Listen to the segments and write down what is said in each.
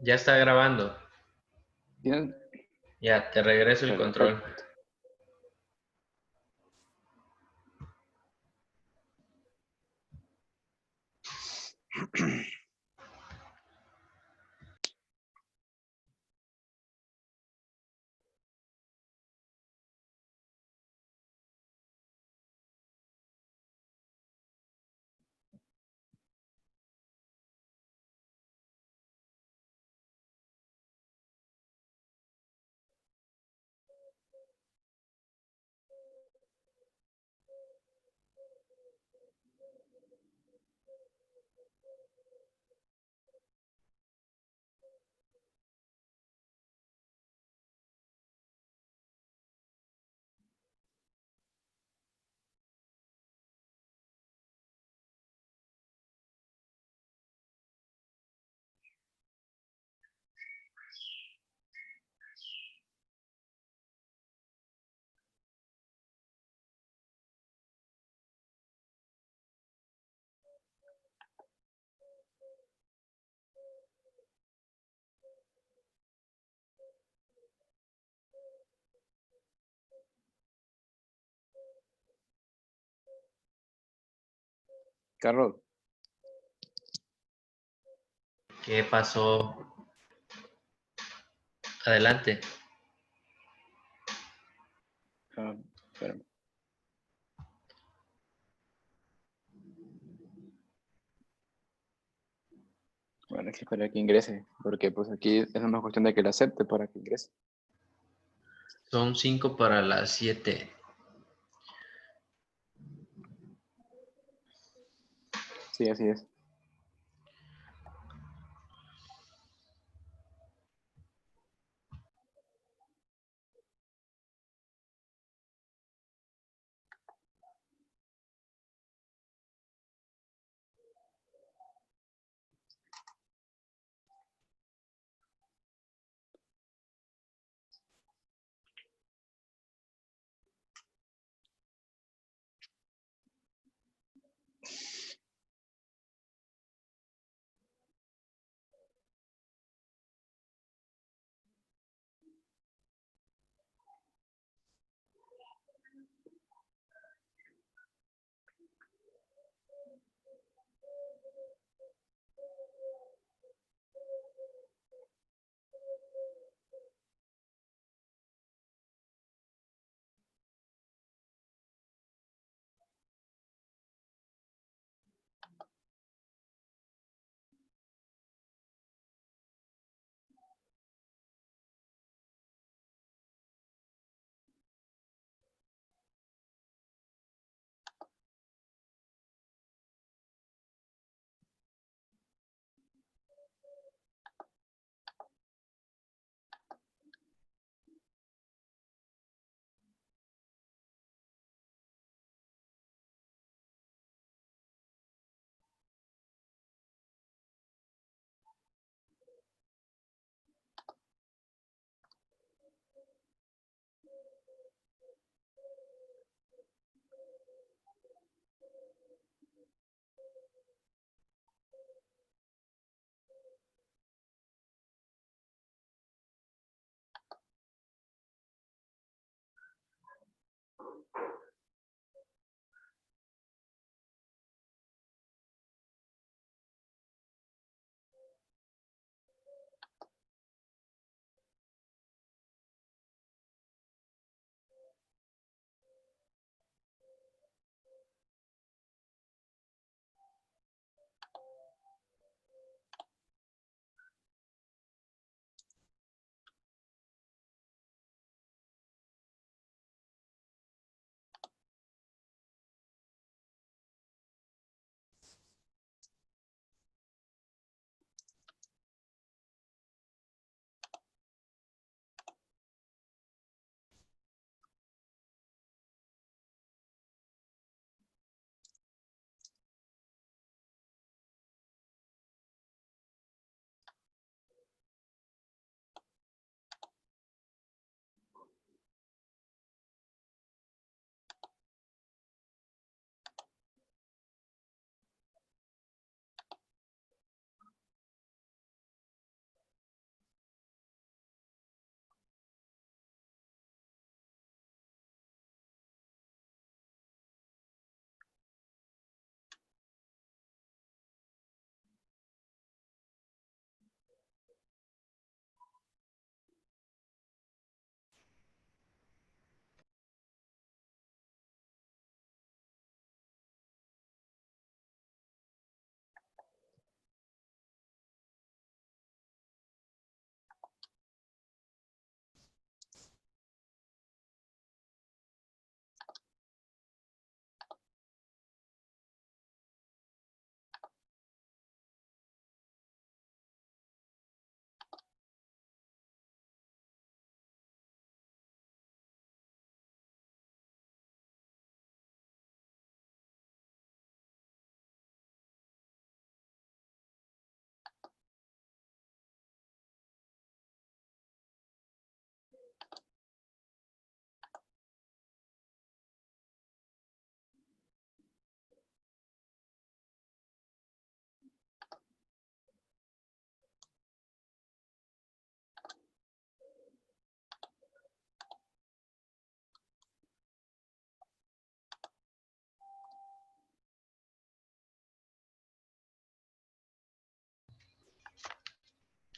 Ya está grabando. Bien, Ya, te regreso el control. perfecto. Carlos, ¿Qué pasó? Adelante. espérame. Bueno, hay que esperar que ingrese, porque pues aquí es una cuestión de que lo acepte para que ingrese. Son 5 para las 7. Sí, así es.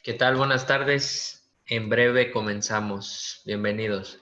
¿Qué tal? Buenas tardes. En breve comenzamos. Bienvenidos.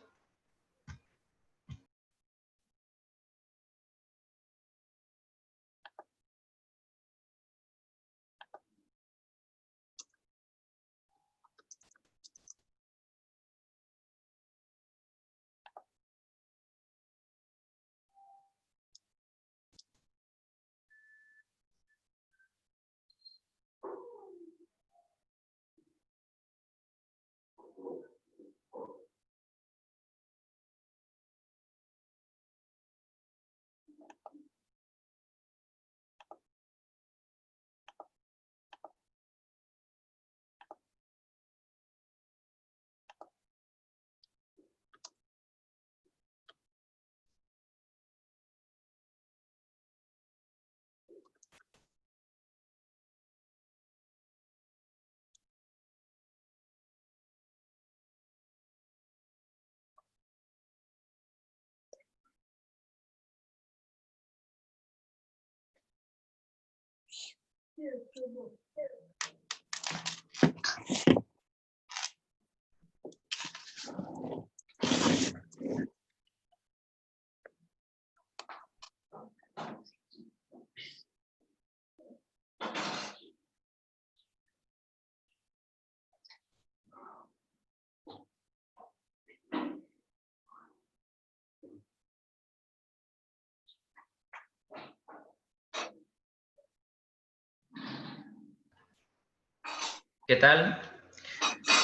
¿Qué tal?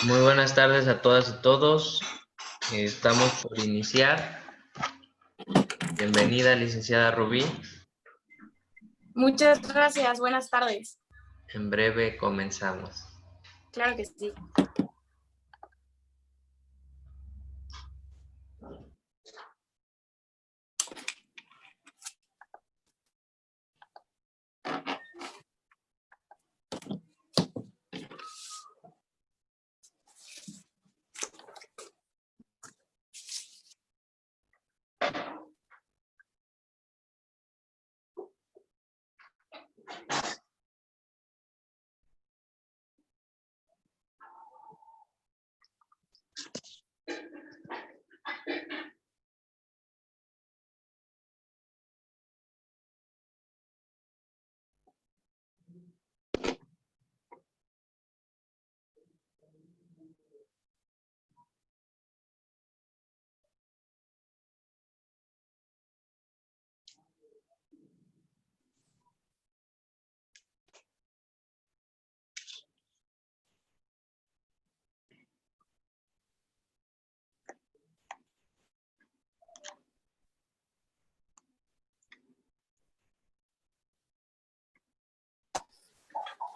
Muy buenas tardes a todas y todos. Estamos por iniciar. Bienvenida, licenciada Rubí. Muchas gracias, buenas tardes. En breve comenzamos. Claro que sí.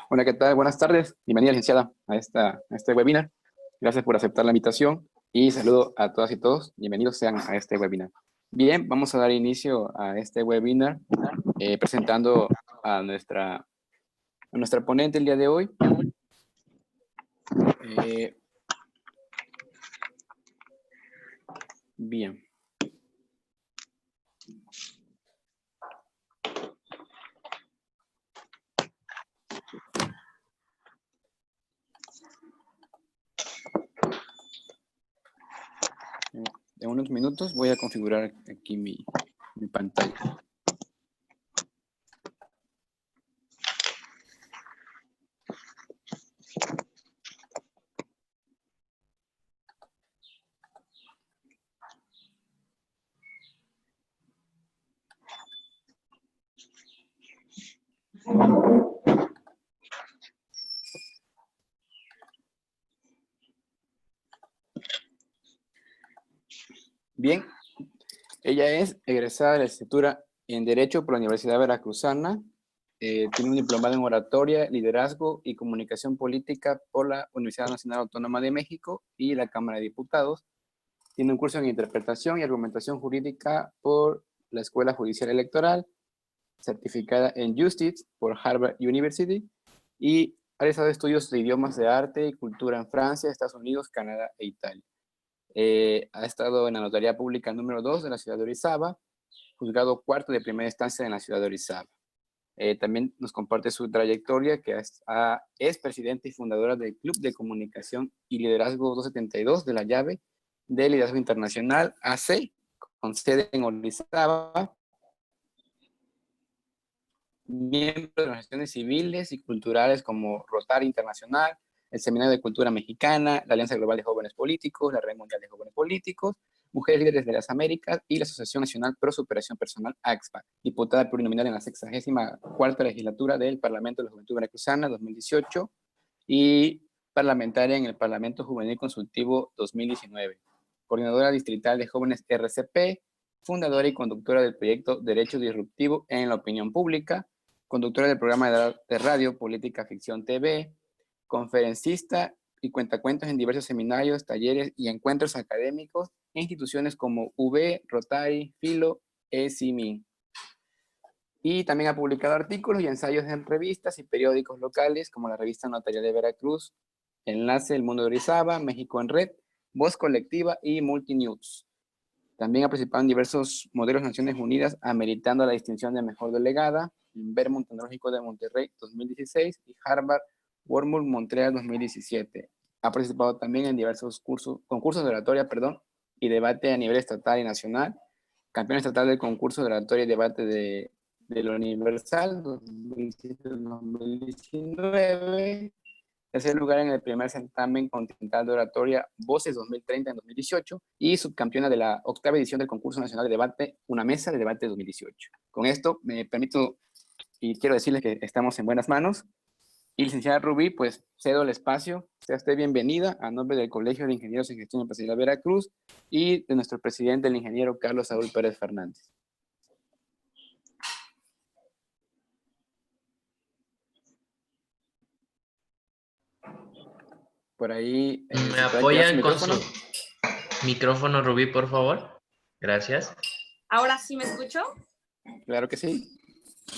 Hola, ¿qué tal? Buenas tardes. Bienvenida, licenciada, a este webinar. Gracias por aceptar la invitación y saludo a todas y todos. Bienvenidos sean a este webinar. Bien, vamos a dar inicio a este webinar presentando a nuestra ponente el día de hoy. Bien. En unos minutos voy a configurar aquí mi pantalla. Bien, ella es egresada de la licenciatura en Derecho por la Universidad Veracruzana. Tiene un diplomado en Oratoria, Liderazgo y Comunicación Política por la Universidad Nacional Autónoma de México y la Cámara de Diputados. Tiene un curso en Interpretación y Argumentación Jurídica por la Escuela Judicial Electoral, certificada en Justice por Harvard University y ha realizado estudios de idiomas de arte y cultura en Francia, Estados Unidos, Canadá e Italia. Ha estado en la Notaría Pública número 2 de la ciudad de Orizaba, juzgado cuarto de primera instancia en la ciudad de Orizaba. También nos comparte su trayectoria, que es presidenta y fundadora del Club de Comunicación y Liderazgo 272 de la Llave de Liderazgo Internacional, AC, con sede en Orizaba, miembro de organizaciones civiles y culturales como Rotary Internacional, el Seminario de Cultura Mexicana, la Alianza Global de Jóvenes Políticos, la Red Mundial de Jóvenes Políticos, Mujeres Líderes de las Américas y la Asociación Nacional Pro Superación Personal, AXPA, diputada plurinominal en la 64ª legislatura del Parlamento de la Juventud Veracruzana 2018 y parlamentaria en el Parlamento Juvenil Consultivo 2019, coordinadora distrital de jóvenes RCP, fundadora y conductora del proyecto Derecho Disruptivo en la Opinión Pública, conductora del programa de radio Política Ficción TV, conferencista y cuentacuentos en diversos seminarios, talleres y encuentros académicos en instituciones como UB, Rotary, Filo, ESIMI. Y también ha publicado artículos y ensayos en revistas y periódicos locales como la Revista Notarial de Veracruz, Enlace El Mundo de Orizaba, México en Red, Voz Colectiva y Multinews. También ha participado en diversos modelos de Naciones Unidas, ameritando la distinción de Mejor Delegada en Vermont Tecnológico de Monterrey 2016 y Harvard Wormwood Montreal 2017. Ha participado también en diversos concursos de oratoria y debate a nivel estatal y nacional. Campeón estatal del concurso de oratoria y debate de lo Universal 2017-2019. Tercer lugar en el primer certamen continental de oratoria Voces 2030 en 2018 y subcampeona de la 8ª edición del concurso nacional de debate Una Mesa de Debate 2018. Con esto me permito y quiero decirles que estamos en buenas manos. Y licenciada Rubí, pues cedo el espacio. Sea usted bienvenida a nombre del Colegio de Ingenieros en Gestión Empresarial Veracruz y de nuestro presidente, el ingeniero Carlos Saúl Pérez Fernández. Por ahí. ¿Me apoyan con su micrófono, Rubí, por favor? Gracias. ¿Ahora sí me escucho? Claro que sí.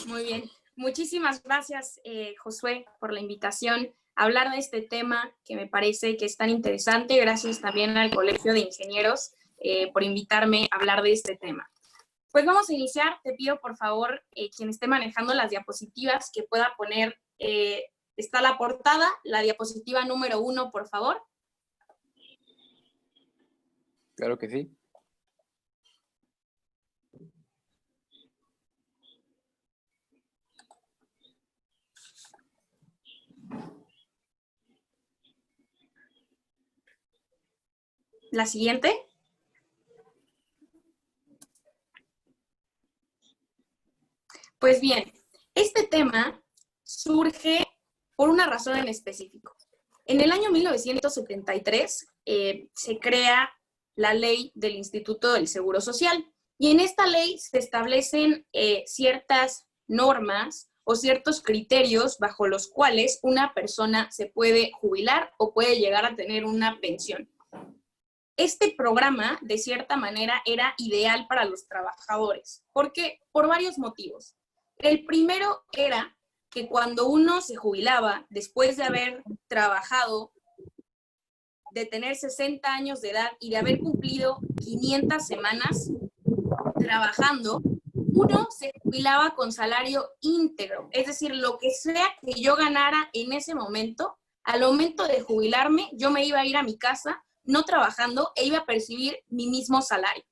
Muy bien. Muchísimas gracias, Josué, por la invitación a hablar de este tema que me parece que es tan interesante. Gracias también al Colegio de Ingenieros por invitarme a hablar de este tema. Pues vamos a iniciar. Te pido, por favor, quien esté manejando las diapositivas, que pueda poner, está la portada, la diapositiva número 1, por favor. Claro que sí. La siguiente. Pues bien, este tema surge por una razón en específico. En el año 1973 se crea la ley del Instituto del Seguro Social y en esta ley se establecen ciertas normas o ciertos criterios bajo los cuales una persona se puede jubilar o puede llegar a tener una pensión. Este programa, de cierta manera, era ideal para los trabajadores. ¿Por qué? Por varios motivos. El primero era que cuando uno se jubilaba, después de haber trabajado, de tener 60 años de edad y de haber cumplido 500 semanas trabajando, uno se jubilaba con salario íntegro. Es decir, lo que sea que yo ganara en ese momento, al momento de jubilarme, yo me iba a ir a mi casa no trabajando e iba a percibir mi mismo salario.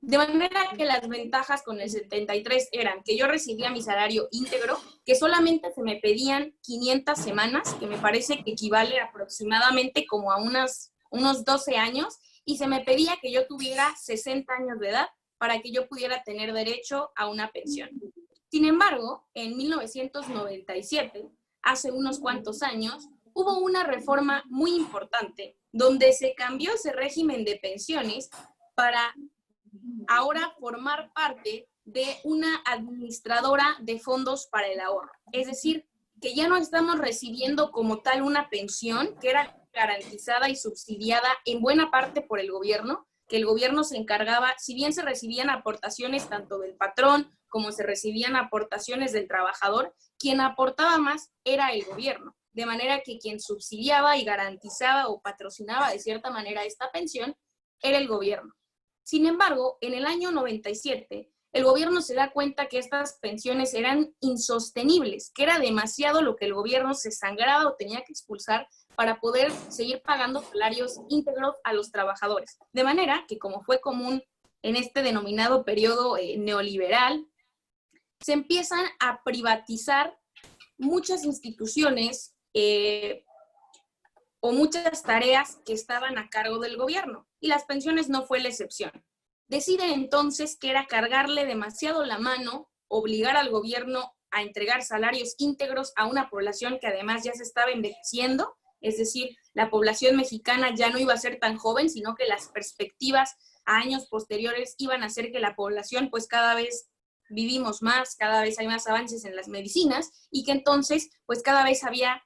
De manera que las ventajas con el 73 eran que yo recibía mi salario íntegro, que solamente se me pedían 500 semanas, que me parece que equivale aproximadamente como a unos 12 años, y se me pedía que yo tuviera 60 años de edad para que yo pudiera tener derecho a una pensión. Sin embargo, en 1997, hace unos cuantos años, hubo una reforma muy importante donde se cambió ese régimen de pensiones para ahora formar parte de una administradora de fondos para el ahorro. Es decir, que ya no estamos recibiendo como tal una pensión que era garantizada y subsidiada en buena parte por el gobierno, que el gobierno se encargaba, si bien se recibían aportaciones tanto del patrón como se recibían aportaciones del trabajador, quien aportaba más era el gobierno. De manera que quien subsidiaba y garantizaba o patrocinaba de cierta manera esta pensión era el gobierno. Sin embargo, en el año 97, el gobierno se da cuenta que estas pensiones eran insostenibles, que era demasiado lo que el gobierno se sangraba o tenía que expulsar para poder seguir pagando salarios íntegros a los trabajadores. De manera que, como fue común en este denominado periodo neoliberal, se empiezan a privatizar muchas instituciones o muchas tareas que estaban a cargo del gobierno, y las pensiones no fue la excepción. Deciden entonces que era cargarle demasiado la mano, obligar al gobierno a entregar salarios íntegros a una población que además ya se estaba envejeciendo, es decir, la población mexicana ya no iba a ser tan joven, sino que las perspectivas a años posteriores iban a hacer que la población pues cada vez vivimos más, cada vez hay más avances en las medicinas y que entonces pues cada vez había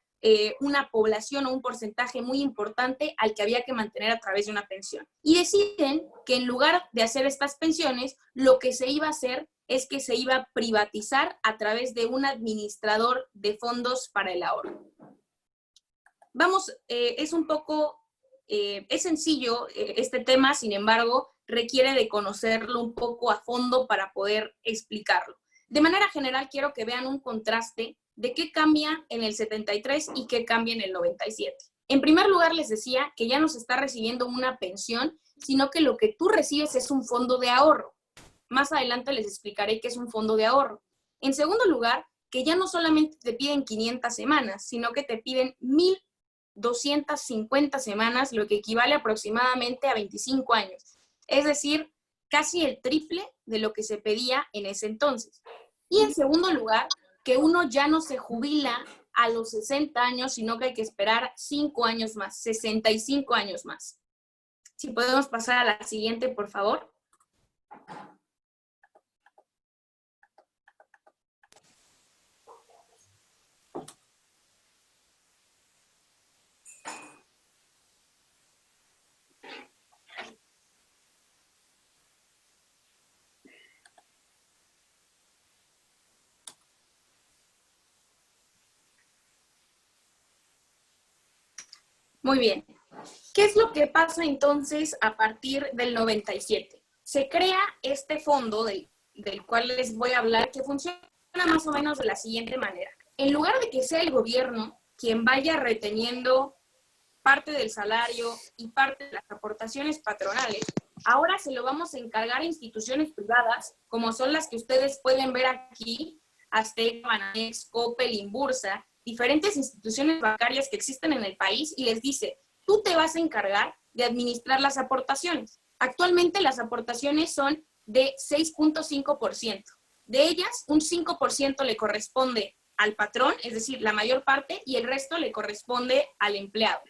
una población o un porcentaje muy importante al que había que mantener a través de una pensión. Y deciden que en lugar de hacer estas pensiones, lo que se iba a hacer es que se iba a privatizar a través de un administrador de fondos para el ahorro. Vamos, es un poco, es sencillo este tema, sin embargo, requiere de conocerlo un poco a fondo para poder explicarlo. De manera general, quiero que vean un contraste de qué cambia en el 73 y qué cambia en el 97. En primer lugar, les decía que ya no se está recibiendo una pensión, sino que lo que tú recibes es un fondo de ahorro. Más adelante les explicaré qué es un fondo de ahorro. En segundo lugar, que ya no solamente te piden 500 semanas, sino que te piden 1,250 semanas, lo que equivale aproximadamente a 25 años. Es decir, casi el triple de lo que se pedía en ese entonces. Y en segundo lugar, que uno ya no se jubila a los 60 años, sino que hay que esperar 5 años más, 65 años más. Si podemos pasar a la siguiente, por favor. Muy bien. ¿Qué es lo que pasa entonces a partir del 97? Se crea este fondo del cual les voy a hablar, que funciona más o menos de la siguiente manera. En lugar de que sea el gobierno quien vaya reteniendo parte del salario y parte de las aportaciones patronales, ahora se lo vamos a encargar a instituciones privadas, como son las que ustedes pueden ver aquí, Azteca, Banamex, Coppel, Inbursa, diferentes instituciones bancarias que existen en el país, y les dice, tú te vas a encargar de administrar las aportaciones. Actualmente las aportaciones son de 6.5%. De ellas, un 5% le corresponde al patrón, es decir, la mayor parte, y el resto le corresponde al empleado.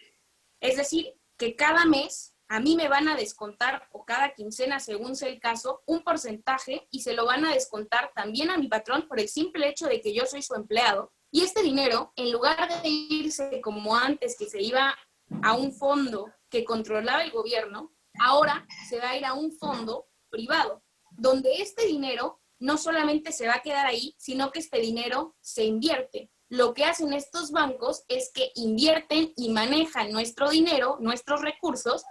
Es decir, que cada mes a mí me van a descontar, o cada quincena, según sea el caso, un porcentaje, y se lo van a descontar también a mi patrón por el simple hecho de que yo soy su empleado. Y este dinero, en lugar de irse como antes, que se iba a un fondo que controlaba el gobierno, ahora se va a ir a un fondo privado, donde este dinero no solamente se va a quedar ahí, sino que este dinero se invierte. Lo que hacen estos bancos es que invierten y manejan nuestro dinero, nuestros recursos,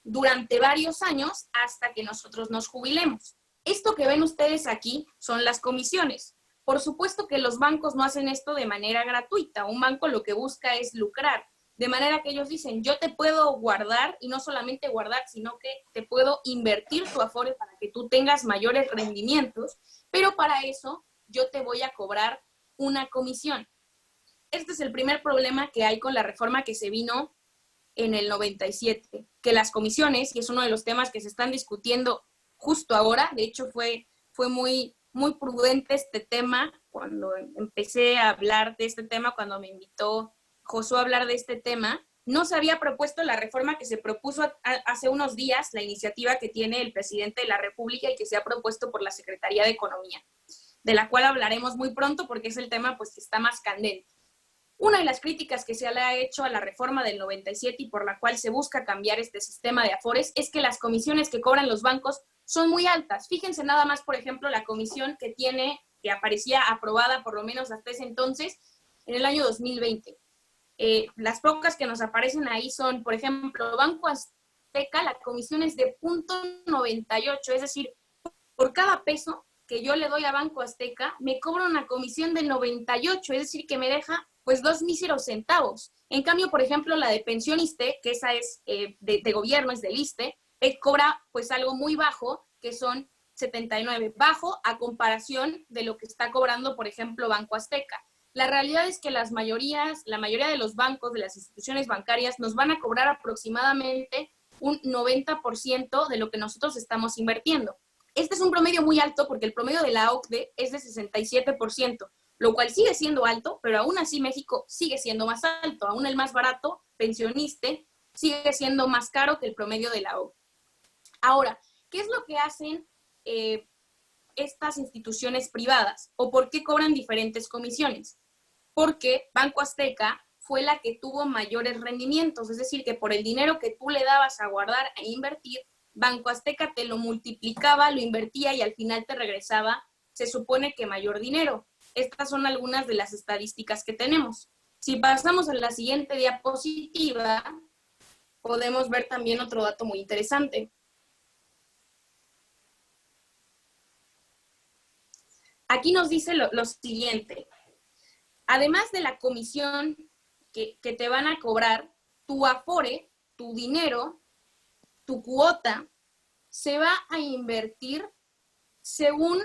durante varios años hasta que nosotros nos jubilemos. Esto que ven ustedes aquí son las comisiones. Por supuesto que los bancos no hacen esto de manera gratuita. Un banco lo que busca es lucrar. De manera que ellos dicen, yo te puedo guardar, y no solamente guardar, sino que te puedo invertir tu Afore para que tú tengas mayores rendimientos, pero para eso yo te voy a cobrar una comisión. Este es el primer problema que hay con la reforma que se vino en el 97, que las comisiones, y es uno de los temas que se están discutiendo justo ahora, de hecho fue muy prudente este tema cuando empecé a hablar de este tema, cuando me invitó Josué a hablar de este tema. No se había propuesto la reforma que se propuso hace unos días, la iniciativa que tiene el presidente de la República y que se ha propuesto por la Secretaría de Economía, de la cual hablaremos muy pronto porque es el tema pues que está más candente. Una de las críticas que se le ha hecho a la reforma del 97 y por la cual se busca cambiar este sistema de afores es que las comisiones que cobran los bancos son muy altas. Fíjense nada más, por ejemplo, la comisión que aparecía aprobada por lo menos hasta ese entonces, en el año 2020. Las pocas que nos aparecen ahí son, por ejemplo, Banco Azteca, la comisión es de 0.98, es decir, por cada peso que yo le doy a Banco Azteca, me cobra una comisión de 98, es decir, que me deja pues 2 míseros centavos. En cambio, por ejemplo, la de Pensioniste, que esa es de gobierno, es del ISSSTE, cobra pues algo muy bajo, que son 79, bajo a comparación de lo que está cobrando, por ejemplo, Banco Azteca. La realidad es que la mayoría de los bancos, de las instituciones bancarias, nos van a cobrar aproximadamente un 90% de lo que nosotros estamos invirtiendo. Este es un promedio muy alto porque el promedio de la OCDE es de 67%, lo cual sigue siendo alto, pero aún así México sigue siendo más alto. Aún el más barato, Pensioniste, sigue siendo más caro que el promedio de la OCDE. Ahora, ¿qué es lo que hacen estas instituciones privadas? ¿O por qué cobran diferentes comisiones? Porque Banco Azteca fue la que tuvo mayores rendimientos, es decir, que por el dinero que tú le dabas a guardar e invertir, Banco Azteca te lo multiplicaba, lo invertía y al final te regresaba, se supone que mayor dinero. Estas son algunas de las estadísticas que tenemos. Si pasamos a la siguiente diapositiva, podemos ver también otro dato muy interesante. Aquí nos dice lo siguiente. Además de la comisión que te van a cobrar, tu afore, tu dinero, tu cuota, se va a invertir según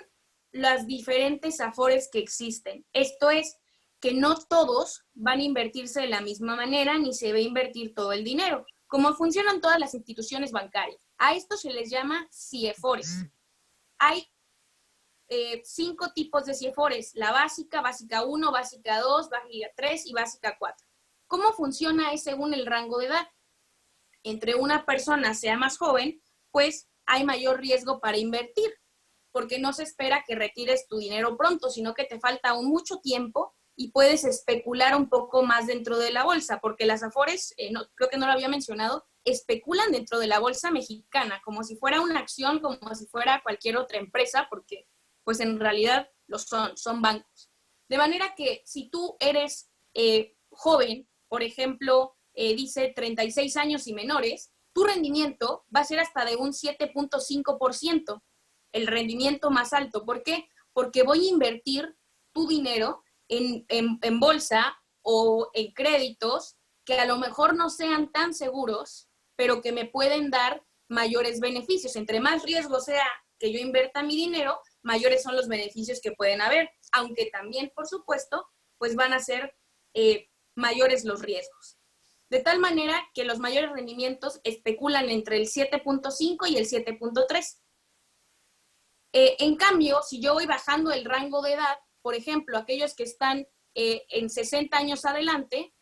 las diferentes afores que existen. Esto es, que no todos van a invertirse de la misma manera ni se va a invertir todo el dinero, como funcionan todas las instituciones bancarias. A esto se les llama CIEFORES. Hay 5 tipos de CIEFORES, la básica, básica 1, básica 2, básica 3 y básica 4. ¿Cómo funciona? Es según el rango de edad. Entre una persona sea más joven, pues hay mayor riesgo para invertir, porque no se espera que retires tu dinero pronto, sino que te falta aún mucho tiempo y puedes especular un poco más dentro de la bolsa, porque las afores, creo que no lo había mencionado, especulan dentro de la bolsa mexicana, como si fuera una acción, como si fuera cualquier otra empresa, porque pues en realidad son bancos. De manera que si tú eres joven, por ejemplo, dice 36 años y menores, tu rendimiento va a ser hasta de un 7.5%, el rendimiento más alto. ¿Por qué? Porque voy a invertir tu dinero en bolsa o en créditos que a lo mejor no sean tan seguros, pero que me pueden dar mayores beneficios. Entre más riesgo sea que yo invierta mi dinero, mayores son los beneficios que pueden haber, aunque también, por supuesto, pues van a ser mayores los riesgos. De tal manera que los mayores rendimientos especulan entre el 7.5 y el 7.3. En cambio, si yo voy bajando el rango de edad, por ejemplo, aquellos que están en 60 años adelante,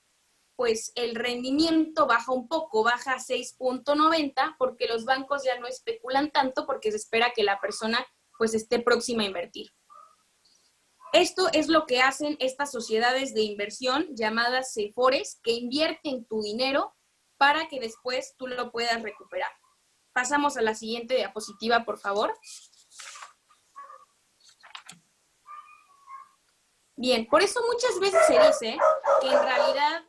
pues el rendimiento baja un poco, baja a 6.90, porque los bancos ya no especulan tanto, porque se espera que la persona pues esté próxima a invertir. Esto es lo que hacen estas sociedades de inversión llamadas CIEFORES, que invierten tu dinero para que después tú lo puedas recuperar. Pasamos a la siguiente diapositiva, por favor. Bien, por eso muchas veces se dice que en realidad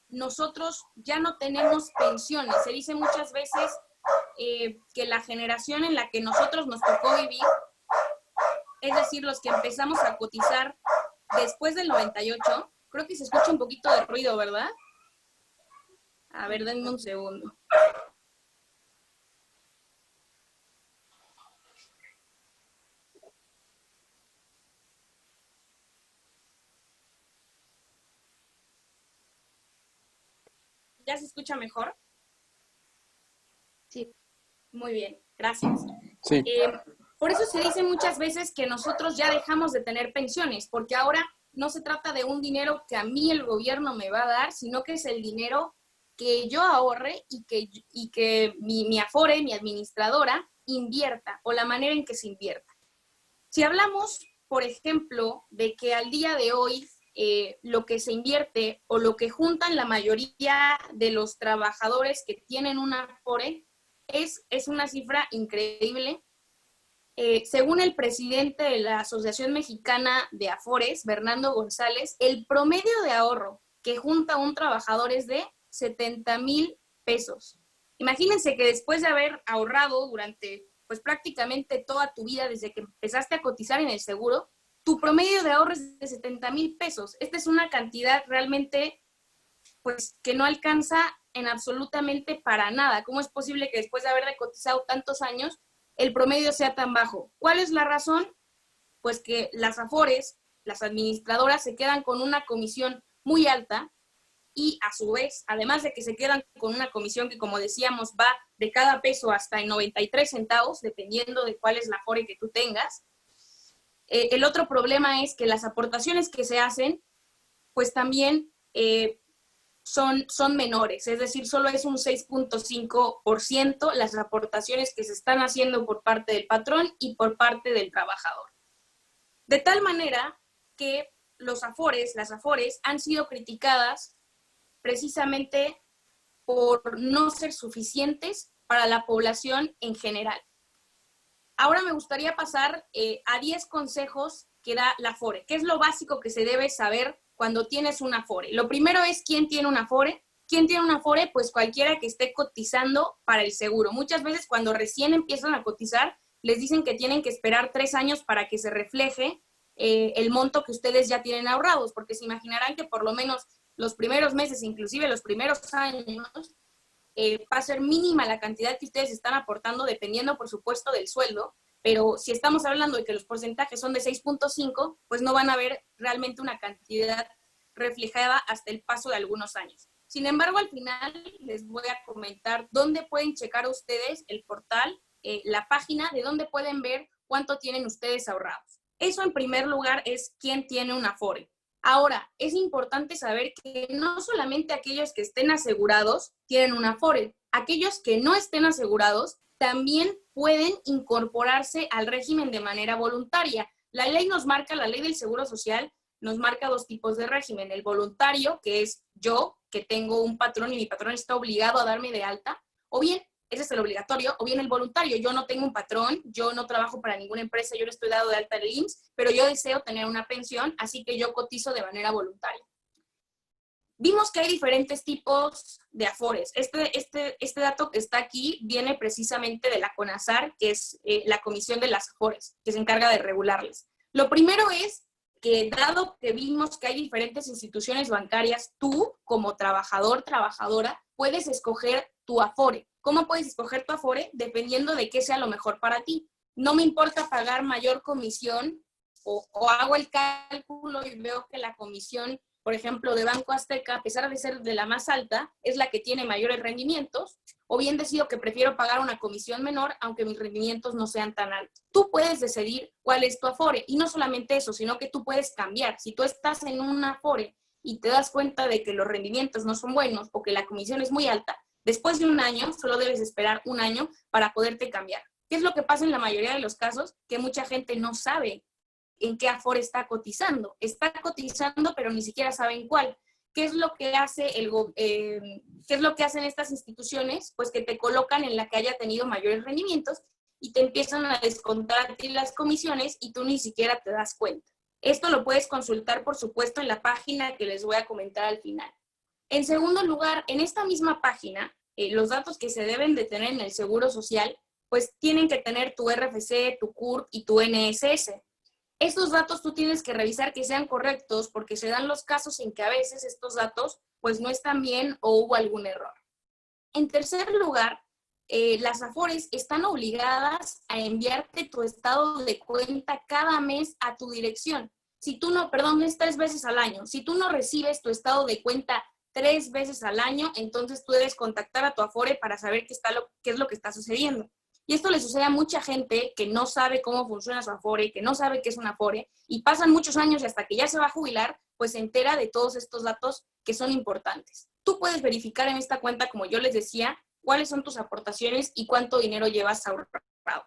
nosotros ya no tenemos pensiones. Se dice muchas veces que la generación en la que nosotros nos tocó vivir, es decir, los que empezamos a cotizar después del 98, creo que se escucha un poquito de ruido, ¿verdad? A ver, denme un segundo. ¿Ya se escucha mejor? Sí. Muy bien, gracias. Sí. Por eso se dice muchas veces que nosotros ya dejamos de tener pensiones, porque ahora no se trata de un dinero que a mí el gobierno me va a dar, sino que es el dinero que yo ahorre y que mi afore, mi administradora, invierta, o la manera en que se invierta. Si hablamos, por ejemplo, de que al día de hoy lo que se invierte o lo que juntan la mayoría de los trabajadores que tienen una afore es una cifra increíble. Según el presidente de la Asociación Mexicana de Afores, Bernardo González, el promedio de ahorro que junta un trabajador es de 70,000 pesos. Imagínense que después de haber ahorrado durante pues prácticamente toda tu vida desde que empezaste a cotizar en el seguro, tu promedio de ahorro es de 70,000 pesos. Esta es una cantidad realmente, pues, que no alcanza en absolutamente para nada. ¿Cómo es posible que después de haber cotizado tantos años, el promedio sea tan bajo? ¿Cuál es la razón? Pues que las Afores, las administradoras, se quedan con una comisión muy alta y a su vez, además de que se quedan con una comisión que, como decíamos, va de cada peso hasta en 93 centavos, dependiendo de cuál es la Afore que tú tengas, el otro problema es que las aportaciones que se hacen, pues también son menores, es decir, solo es un 6.5% las aportaciones que se están haciendo por parte del patrón y por parte del trabajador. De tal manera que las Afores han sido criticadas precisamente por no ser suficientes para la población en general. Ahora me gustaría pasar a 10 consejos que da la Afore. ¿Qué es lo básico que se debe saber cuando tienes una Afore? Lo primero es quién tiene una Afore. ¿Quién tiene una Afore? Pues cualquiera que esté cotizando para el seguro. Muchas veces cuando recién empiezan a cotizar, les dicen que tienen que esperar 3 años para que se refleje el monto que ustedes ya tienen ahorrados, porque se imaginarán que por lo menos los primeros meses, inclusive los primeros años, va a ser mínima la cantidad que ustedes están aportando, dependiendo, por supuesto, del sueldo, pero si estamos hablando de que los porcentajes son de 6.5, pues no van a ver realmente una cantidad reflejada hasta el paso de algunos años. Sin embargo, al final les voy a comentar dónde pueden checar ustedes el portal, la página, de dónde pueden ver cuánto tienen ustedes ahorrados. Eso, en primer lugar, es quién tiene una Afore. Ahora, es importante saber que no solamente aquellos que estén asegurados tienen una Afore, aquellos que no estén asegurados también pueden incorporarse al régimen de manera voluntaria. La ley del Seguro Social nos marca 2 tipos de régimen: el voluntario, que es yo, que tengo un patrón y mi patrón está obligado a darme de alta, o bien, ese es el obligatorio, o bien el voluntario, yo no tengo un patrón, yo no trabajo para ninguna empresa, yo no estoy dado de alta en el IMSS, pero yo deseo tener una pensión, así que yo cotizo de manera voluntaria. Vimos que hay diferentes tipos de Afores. Este dato que está aquí viene precisamente de la CONASAR, que es la Comisión de las Afores, que se encarga de regularles. Lo primero es que, dado que vimos que hay diferentes instituciones bancarias, tú, como trabajador, trabajadora, puedes escoger tu Afore. ¿Cómo puedes escoger tu Afore? Dependiendo de qué sea lo mejor para ti. No me importa pagar mayor comisión o hago el cálculo y veo que la comisión, por ejemplo, de Banco Azteca, a pesar de ser de la más alta, es la que tiene mayores rendimientos, o bien decido que prefiero pagar una comisión menor, aunque mis rendimientos no sean tan altos. Tú puedes decidir cuál es tu Afore, y no solamente eso, sino que tú puedes cambiar. Si tú estás en una Afore y te das cuenta de que los rendimientos no son buenos o que la comisión es muy alta, después de un año, solo debes esperar un año para poderte cambiar. ¿Qué es lo que pasa en la mayoría de los casos? Que mucha gente no sabe en qué Afore está cotizando. Está cotizando, pero ni siquiera saben cuál. ¿Qué es lo que hacen estas instituciones? Pues que te colocan en la que haya tenido mayores rendimientos y te empiezan a descontar a ti las comisiones y tú ni siquiera te das cuenta. Esto lo puedes consultar, por supuesto, en la página que les voy a comentar al final. En segundo lugar, en esta misma página, los datos que se deben de tener en el Seguro Social, pues tienen que tener tu RFC, tu CURP y tu NSS. Estos datos tú tienes que revisar que sean correctos, porque se dan los casos en que a veces estos datos pues no están bien o hubo algún error. En tercer lugar, las Afores están obligadas a enviarte tu estado de cuenta cada mes a tu dirección. Si tú no, perdón, es 3 veces al año. Si tú no recibes tu estado de cuenta 3 veces al año, entonces tú debes contactar a tu Afore para saber qué es lo que está sucediendo. Y esto le sucede a mucha gente que no sabe cómo funciona su Afore, que no sabe qué es una Afore, y pasan muchos años y hasta que ya se va a jubilar, pues se entera de todos estos datos que son importantes. Tú puedes verificar en esta cuenta, como yo les decía, cuáles son tus aportaciones y cuánto dinero llevas ahorrado.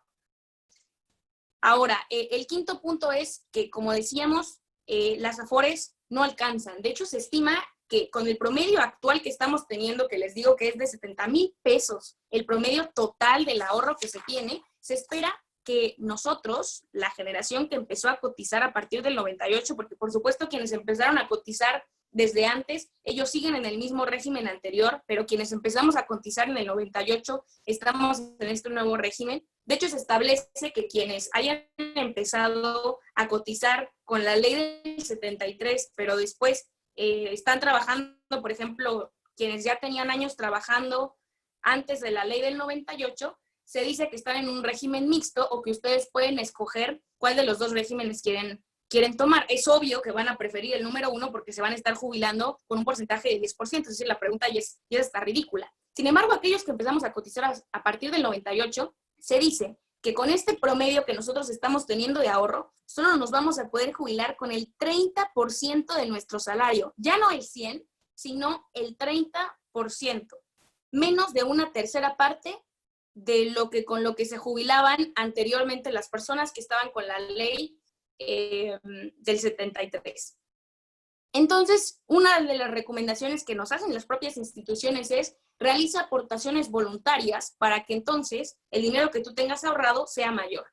Ahora, el quinto punto es que, como decíamos, las Afores no alcanzan. De hecho, se estima que con el promedio actual que estamos teniendo, que les digo que es de 70,000 pesos, el promedio total del ahorro que se tiene, se espera que nosotros, la generación que empezó a cotizar a partir del 98, porque por supuesto quienes empezaron a cotizar desde antes, ellos siguen en el mismo régimen anterior, pero quienes empezamos a cotizar en el 98, estamos en este nuevo régimen, De hecho, se establece que quienes hayan empezado a cotizar con la ley del 73, pero después están trabajando, por ejemplo, quienes ya tenían años trabajando antes de la ley del 98, se dice que están en un régimen mixto o que ustedes pueden escoger cuál de los dos regímenes quieren tomar. Es obvio que van a preferir el número 1 porque se van a estar jubilando con un porcentaje de 10%, es decir, la pregunta ya está ridícula. Sin embargo, aquellos que empezamos a cotizar a partir del 98, se dice que con este promedio que nosotros estamos teniendo de ahorro, solo nos vamos a poder jubilar con el 30% de nuestro salario. Ya no el 100, sino el 30%. Menos de una tercera parte de con lo que se jubilaban anteriormente las personas que estaban con la ley del 73. Entonces, una de las recomendaciones que nos hacen las propias instituciones es realiza aportaciones voluntarias para que entonces el dinero que tú tengas ahorrado sea mayor.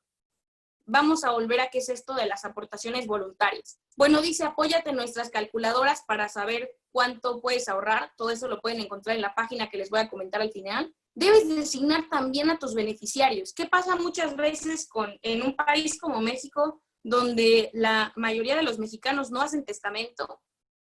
Vamos a volver a qué es esto de las aportaciones voluntarias. Bueno, dice, apóyate en nuestras calculadoras para saber cuánto puedes ahorrar. Todo eso lo pueden encontrar en la página que les voy a comentar al final. Debes designar también a tus beneficiarios. ¿Qué pasa muchas veces en un país como México, donde la mayoría de los mexicanos no hacen testamento?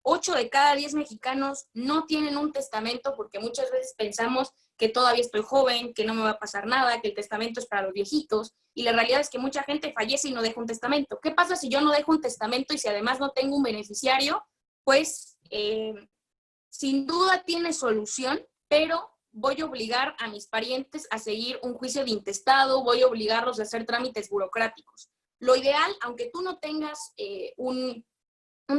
8 de cada 10 mexicanos no tienen un testamento porque muchas veces pensamos que todavía estoy joven, que no me va a pasar nada, que el testamento es para los viejitos, y la realidad es que mucha gente fallece y no deja un testamento. ¿Qué pasa si yo no dejo un testamento y si además no tengo un beneficiario? Pues sin duda tiene solución, pero voy a obligar a mis parientes a seguir un juicio de intestado, voy a obligarlos a hacer trámites burocráticos. Lo ideal, aunque tú no tengas un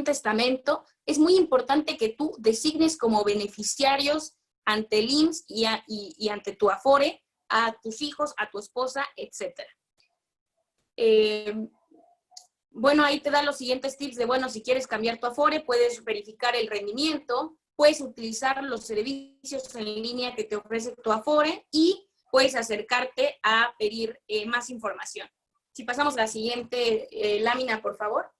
testamento, es muy importante que tú designes como beneficiarios ante el IMSS y ante tu Afore a tus hijos, a tu esposa, etc. Bueno, ahí te da los siguientes tips de, bueno, si quieres cambiar tu Afore, puedes verificar el rendimiento, puedes utilizar los servicios en línea que te ofrece tu Afore y puedes acercarte a pedir más información. Si pasamos a la siguiente lámina, por favor.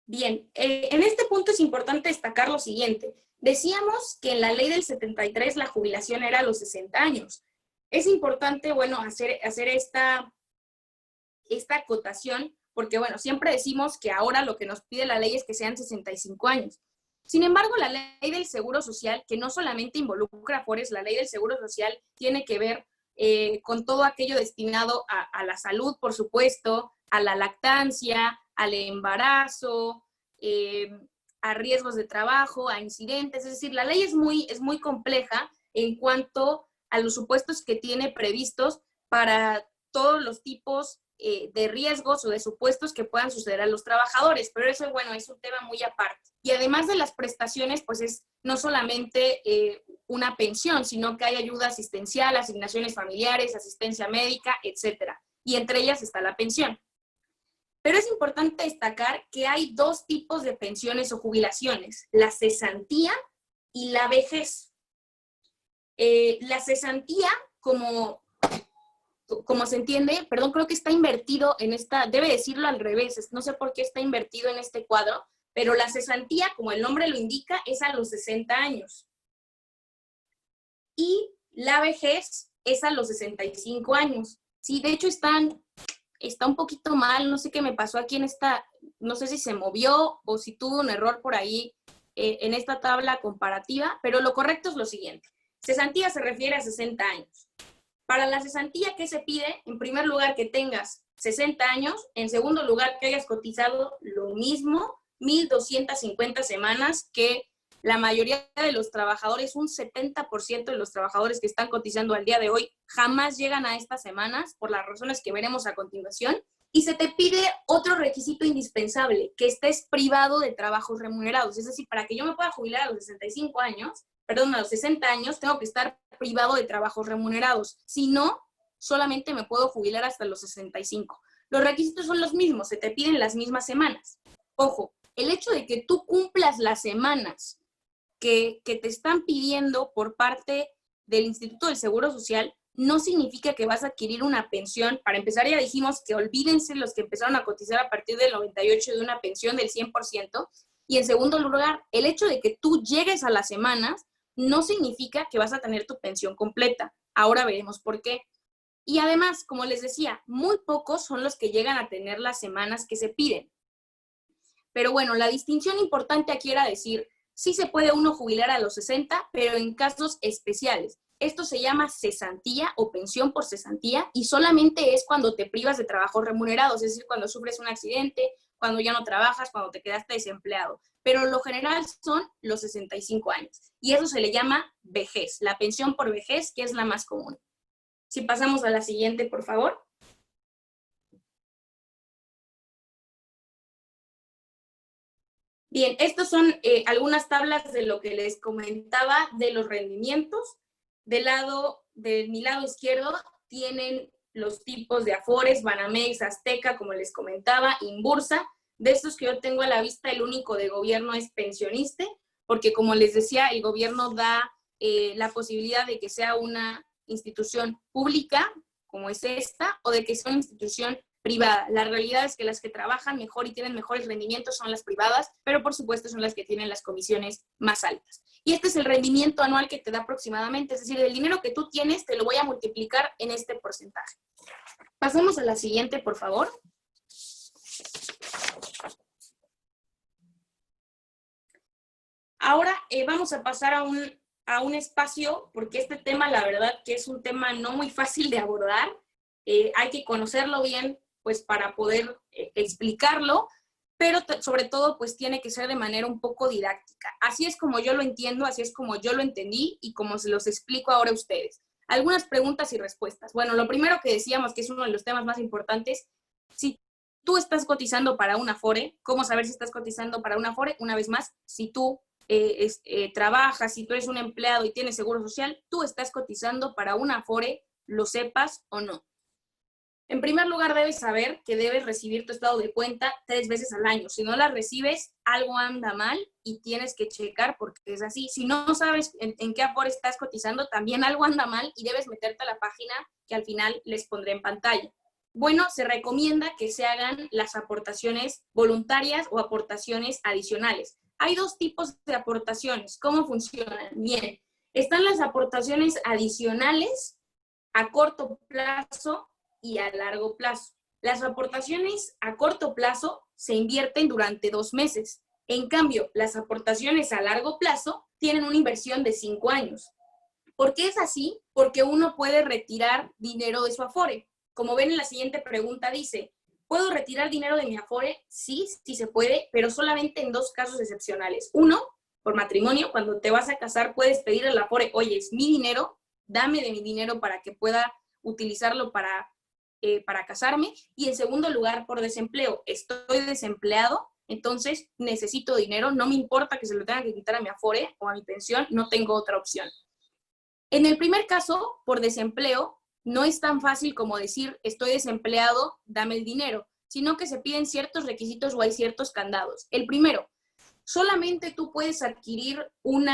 Bien, en este punto es importante destacar lo siguiente. Decíamos que en la ley del 73 la jubilación era a los 60 años. Es importante, bueno, hacer esta acotación, porque, bueno, siempre decimos que ahora lo que nos pide la ley es que sean 65 años. Sin embargo, la ley del Seguro Social, que no solamente involucra Afores, la ley del Seguro Social tiene que ver con todo aquello destinado a la salud, por supuesto, a la lactancia, al embarazo, a riesgos de trabajo, a incidentes. Es decir, la ley es muy compleja en cuanto a los supuestos que tiene previstos para todos los tipos de riesgos o de supuestos que puedan suceder a los trabajadores. Pero eso, bueno, es un tema muy aparte. Y además de las prestaciones, pues es no solamente una pensión, sino que hay ayuda asistencial, asignaciones familiares, asistencia médica, etcétera. Y entre ellas está la pensión. Pero es importante destacar que hay dos tipos de pensiones o jubilaciones, la cesantía y la vejez. La cesantía, como se entiende, perdón, creo que está invertido en debe decirlo al revés, no sé por qué está invertido en este cuadro, pero la cesantía, como el nombre lo indica, es a los 60 años. Y la vejez es a los 65 años. Sí, de hecho está un poquito mal, no sé qué me pasó aquí no sé si se movió o si tuvo un error por ahí en esta tabla comparativa, pero lo correcto es lo siguiente. Cesantía se refiere a 60 años. Para la cesantía, ¿qué se pide? En primer lugar, que tengas 60 años. En segundo lugar, que hayas cotizado lo mismo, 1,250 semanas, que la mayoría de los trabajadores, un 70% de los trabajadores que están cotizando al día de hoy, jamás llegan a estas semanas, por las razones que veremos a continuación. Y se te pide otro requisito indispensable, que estés privado de trabajos remunerados. Es decir, para que yo me pueda jubilar a los 65 años, perdón, a los 60 años, tengo que estar privado de trabajos remunerados. Si no, solamente me puedo jubilar hasta los 65. Los requisitos son los mismos, se te piden las mismas semanas. Ojo, el hecho de que tú cumplas las semanas que te están pidiendo por parte del Instituto del Seguro Social no significa que vas a adquirir una pensión. Para empezar, ya dijimos que olvídense los que empezaron a cotizar a partir del 98 de una pensión del 100%. Y en segundo lugar, el hecho de que tú llegues a las semanas no significa que vas a tener tu pensión completa. Ahora veremos por qué. Y además, como les decía, muy pocos son los que llegan a tener las semanas que se piden. Pero bueno, la distinción importante aquí era decir, sí se puede uno jubilar a los 60, pero en casos especiales. Esto se llama cesantía o pensión por cesantía y solamente es cuando te privas de trabajos remunerados, es decir, cuando sufres un accidente, cuando ya no trabajas, cuando te quedaste desempleado. Pero lo general son los 65 años y eso se le llama vejez, la pensión por vejez, que es la más común. Si pasamos a la siguiente, por favor. Bien, estas son algunas tablas de lo que les comentaba de los rendimientos. De mi lado izquierdo tienen los tipos de Afores, Banamex, Azteca, como les comentaba, Inbursa. De estos que yo tengo a la vista, el único de gobierno es Pensioniste, porque como les decía, el gobierno da la posibilidad de que sea una institución pública, como es esta, o de que sea una institución privada. La realidad es que las que trabajan mejor y tienen mejores rendimientos son las privadas, pero por supuesto son las que tienen las comisiones más altas. Y este es el rendimiento anual que te da aproximadamente, es decir, del dinero que tú tienes te lo voy a multiplicar en este porcentaje. Pasemos a la siguiente, por favor. Ahora vamos a pasar a un espacio, porque este tema, la verdad que es un tema no muy fácil de abordar. Hay que conocerlo bien, pues para poder explicarlo, pero sobre todo pues tiene que ser de manera un poco didáctica. Así es como yo lo entiendo, así es como yo lo entendí y como se los explico ahora a ustedes. Algunas preguntas y respuestas. Bueno, lo primero que decíamos, que es uno de los temas más importantes, si tú estás cotizando para una Afore, ¿cómo saber si estás cotizando para una Afore? Una vez más, si tú trabajas, si tú eres un empleado y tienes seguro social, tú estás cotizando para una Afore, lo sepas o no. En primer lugar, debes saber que debes recibir tu estado de cuenta 3 veces al año. Si no la recibes, algo anda mal y tienes que checar porque es así. Si no sabes en qué Afore estás cotizando, también algo anda mal y debes meterte a la página que al final les pondré en pantalla. Bueno, se recomienda que se hagan las aportaciones voluntarias o aportaciones adicionales. Hay 2 tipos de aportaciones. ¿Cómo funcionan? Bien, están las aportaciones adicionales a corto plazo y a largo plazo. Las aportaciones a corto plazo se invierten durante 2 meses. En cambio, las aportaciones a largo plazo tienen una inversión de 5 años. ¿Por qué es así? Porque uno puede retirar dinero de su Afore. Como ven en la siguiente pregunta dice, ¿puedo retirar dinero de mi Afore? Sí, sí se puede, pero solamente en 2 casos excepcionales. Uno, por matrimonio, cuando te vas a casar puedes pedir al Afore, oye, es mi dinero, dame de mi dinero para que pueda utilizarlo para casarme. Y en segundo lugar, por desempleo. Estoy desempleado, entonces necesito dinero, no me importa que se lo tenga que quitar a mi Afore o a mi pensión, no tengo otra opción. En el primer caso, por desempleo, no es tan fácil como decir estoy desempleado, dame el dinero, sino que se piden ciertos requisitos o hay ciertos candados. El primero, solamente tú puedes adquirir un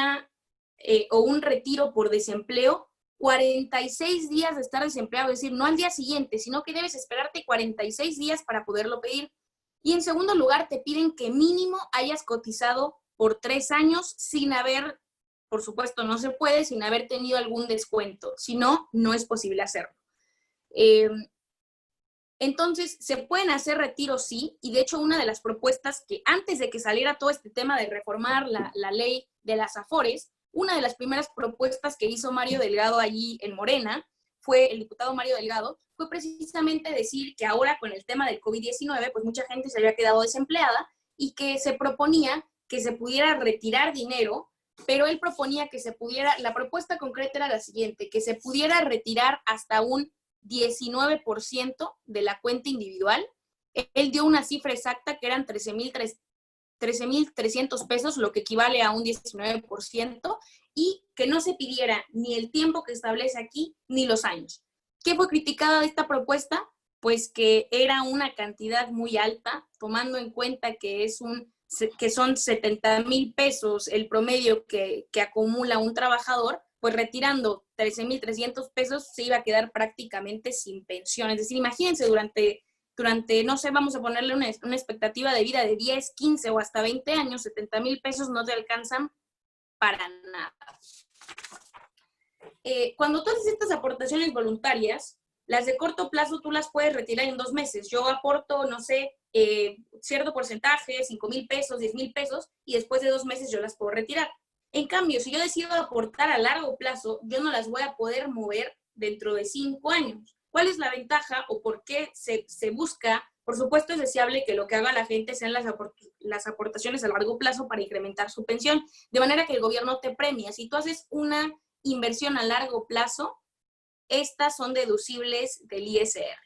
retiro por desempleo 46 días de estar desempleado, es decir, no al día siguiente, sino que debes esperarte 46 días para poderlo pedir. Y en segundo lugar, te piden que mínimo hayas cotizado por 3 años sin haber, por supuesto, no se puede, sin haber tenido algún descuento. Si no, no es posible hacerlo. Entonces, se pueden hacer retiros, sí, y de hecho una de las propuestas que antes de que saliera todo este tema de reformar la ley de las Afores, una de las primeras propuestas que hizo Mario Delgado allí en Morena, fue el diputado Mario Delgado, fue precisamente decir que ahora con el tema del COVID-19, pues mucha gente se había quedado desempleada y que se proponía que se pudiera retirar dinero, pero él proponía que se pudiera, la propuesta concreta era la siguiente, que se pudiera retirar hasta un 19% de la cuenta individual. Él dio una cifra exacta que eran 13,300 pesos, lo que equivale a un 19%, y que no se pidiera ni el tiempo que establece aquí, ni los años. ¿Qué fue criticada de esta propuesta? Pues que era una cantidad muy alta, tomando en cuenta que son 70,000 pesos el promedio que acumula un trabajador, pues retirando 13,300 pesos se iba a quedar prácticamente sin pensión. Es decir, imagínense, durante no sé, vamos a ponerle una expectativa de vida de 10, 15 o hasta 20 años, 70,000 pesos no te alcanzan para nada. Cuando tú haces estas aportaciones voluntarias, las de corto plazo tú las puedes retirar en 2 meses. Yo aporto, no sé, cierto porcentaje, 5,000 pesos, 10,000 pesos, y después de 2 meses yo las puedo retirar. En cambio, si yo decido aportar a largo plazo, yo no las voy a poder mover dentro de 5 años. ¿Cuál es la ventaja o por qué se busca? Por supuesto, es deseable que lo que haga la gente sean las aportaciones a largo plazo para incrementar su pensión, de manera que el gobierno te premia. Si tú haces una inversión a largo plazo, estas son deducibles del ISR.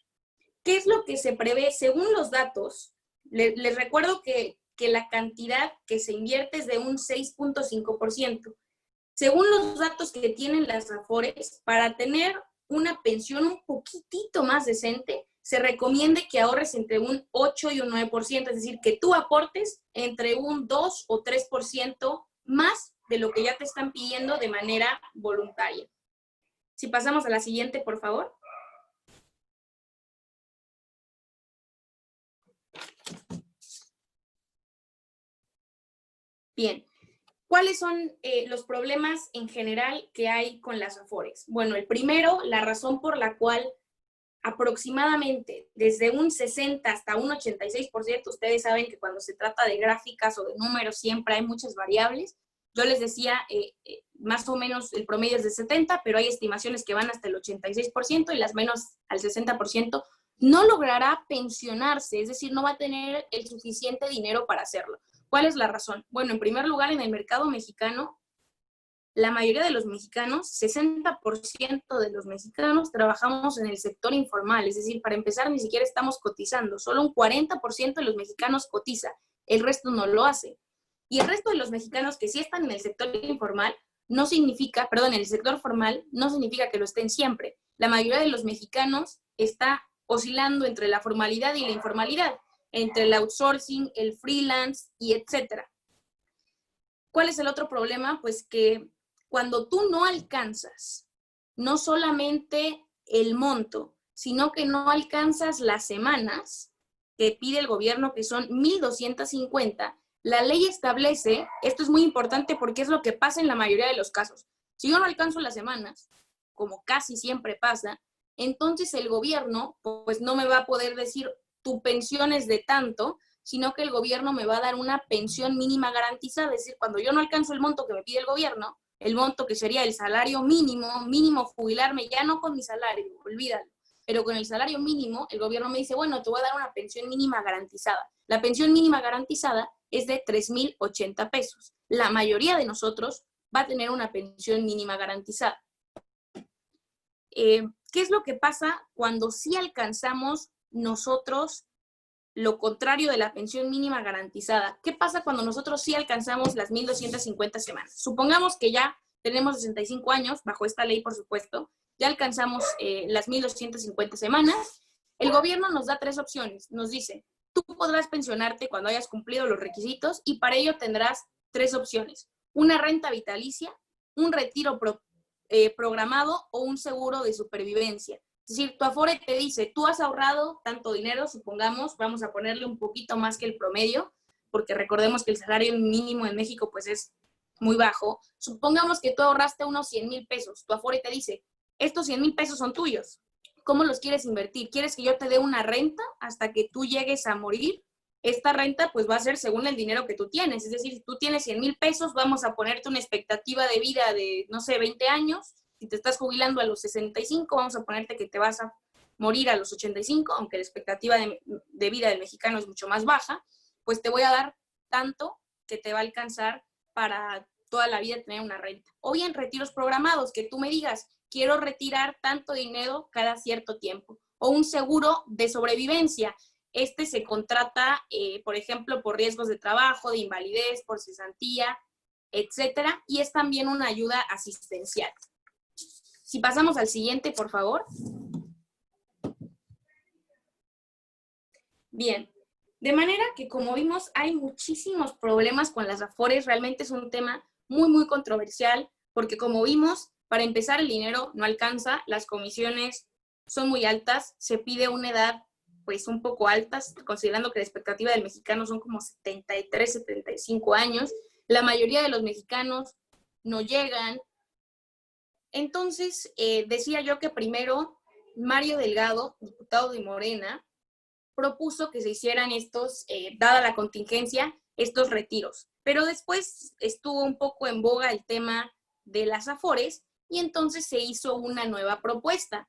¿Qué es lo que se prevé? Según los datos, les recuerdo que la cantidad que se invierte es de un 6.5%. Según los datos que tienen las AFORES, para tener una pensión un poquitito más decente, se recomienda que ahorres entre un 8 y un 9%, es decir, que tú aportes entre un 2 o 3% más de lo que ya te están pidiendo de manera voluntaria. Si pasamos a la siguiente, por favor. Bien, ¿cuáles son los problemas en general que hay con las AFORES? Bueno, el primero, la razón por la cual aproximadamente desde un 60 hasta un 86%, ustedes saben que cuando se trata de gráficas o de números siempre hay muchas variables. Yo les decía, más o menos el promedio es de 70, pero hay estimaciones que van hasta el 86% y las menos al 60%, no logrará pensionarse, es decir, no va a tener el suficiente dinero para hacerlo. ¿Cuál es la razón? Bueno, en primer lugar, en el mercado mexicano, la mayoría de los mexicanos, 60% de los mexicanos trabajamos en el sector informal, es decir, para empezar ni siquiera estamos cotizando, solo un 40% de los mexicanos cotiza, el resto no lo hace. Y el resto de los mexicanos que sí están en el sector informal, no significa, perdón, en el sector formal, no significa que lo estén siempre. La mayoría de los mexicanos está oscilando entre la formalidad y la informalidad, entre el outsourcing, el freelance y etcétera. ¿Cuál es el otro problema? Pues que cuando tú no alcanzas no solamente el monto, sino que no alcanzas las semanas que pide el gobierno, que son 1,250, la ley establece, esto es muy importante porque es lo que pasa en la mayoría de los casos. Si yo no alcanzo las semanas, como casi siempre pasa, entonces el gobierno pues no me va a poder decir tu pensión es de tanto, sino que el gobierno me va a dar una pensión mínima garantizada. Es decir, cuando yo no alcanzo el monto que me pide el gobierno, el monto que sería el salario mínimo jubilarme, ya no con mi salario, olvídalo, pero con el salario mínimo, el gobierno me dice, bueno, te voy a dar una pensión mínima garantizada. La pensión mínima garantizada es de 3,080 pesos. La mayoría de nosotros va a tener una pensión mínima garantizada. ¿Qué es lo que pasa cuando sí alcanzamos nosotros lo contrario de la pensión mínima garantizada? ¿Qué pasa cuando nosotros sí alcanzamos las 1,250 semanas? Supongamos que ya tenemos 65 años, bajo esta ley, por supuesto, ya alcanzamos las 1,250 semanas. El gobierno nos da 3 opciones. Nos dice, tú podrás pensionarte cuando hayas cumplido los requisitos y para ello tendrás 3 opciones. Una renta vitalicia, un retiro programado o un seguro de supervivencia. Es decir, tu Afore te dice, tú has ahorrado tanto dinero, supongamos, vamos a ponerle un poquito más que el promedio, porque recordemos que el salario mínimo en México pues es muy bajo. Supongamos que tú ahorraste unos 100,000 pesos. Tu Afore te dice, estos 100,000 pesos son tuyos. ¿Cómo los quieres invertir? ¿Quieres que yo te dé una renta hasta que tú llegues a morir? Esta renta pues va a ser según el dinero que tú tienes. Es decir, si tú tienes 100,000 pesos, vamos a ponerte una expectativa de vida de, no sé, 20 años. Si te estás jubilando a los 65, vamos a ponerte que te vas a morir a los 85, aunque la expectativa de vida del mexicano es mucho más baja, pues te voy a dar tanto que te va a alcanzar para toda la vida tener una renta. O bien retiros programados, que tú me digas, quiero retirar tanto dinero cada cierto tiempo. O un seguro de sobrevivencia. Este se contrata, por ejemplo, por riesgos de trabajo, de invalidez, por cesantía, etcétera, y es también una ayuda asistencial. Si pasamos al siguiente, por favor. Bien, de manera que como vimos hay muchísimos problemas con las AFORES, realmente es un tema muy controversial, porque como vimos, para empezar el dinero no alcanza, las comisiones son muy altas, se pide una edad pues un poco alta, considerando que la expectativa del mexicano son como 73, 75 años, la mayoría de los mexicanos no llegan, entonces decía yo que primero Mario Delgado, diputado de Morena, propuso que se hicieran estos, dada la contingencia, estos retiros. Pero después estuvo un poco en boga el tema de las Afores y entonces se hizo una nueva propuesta.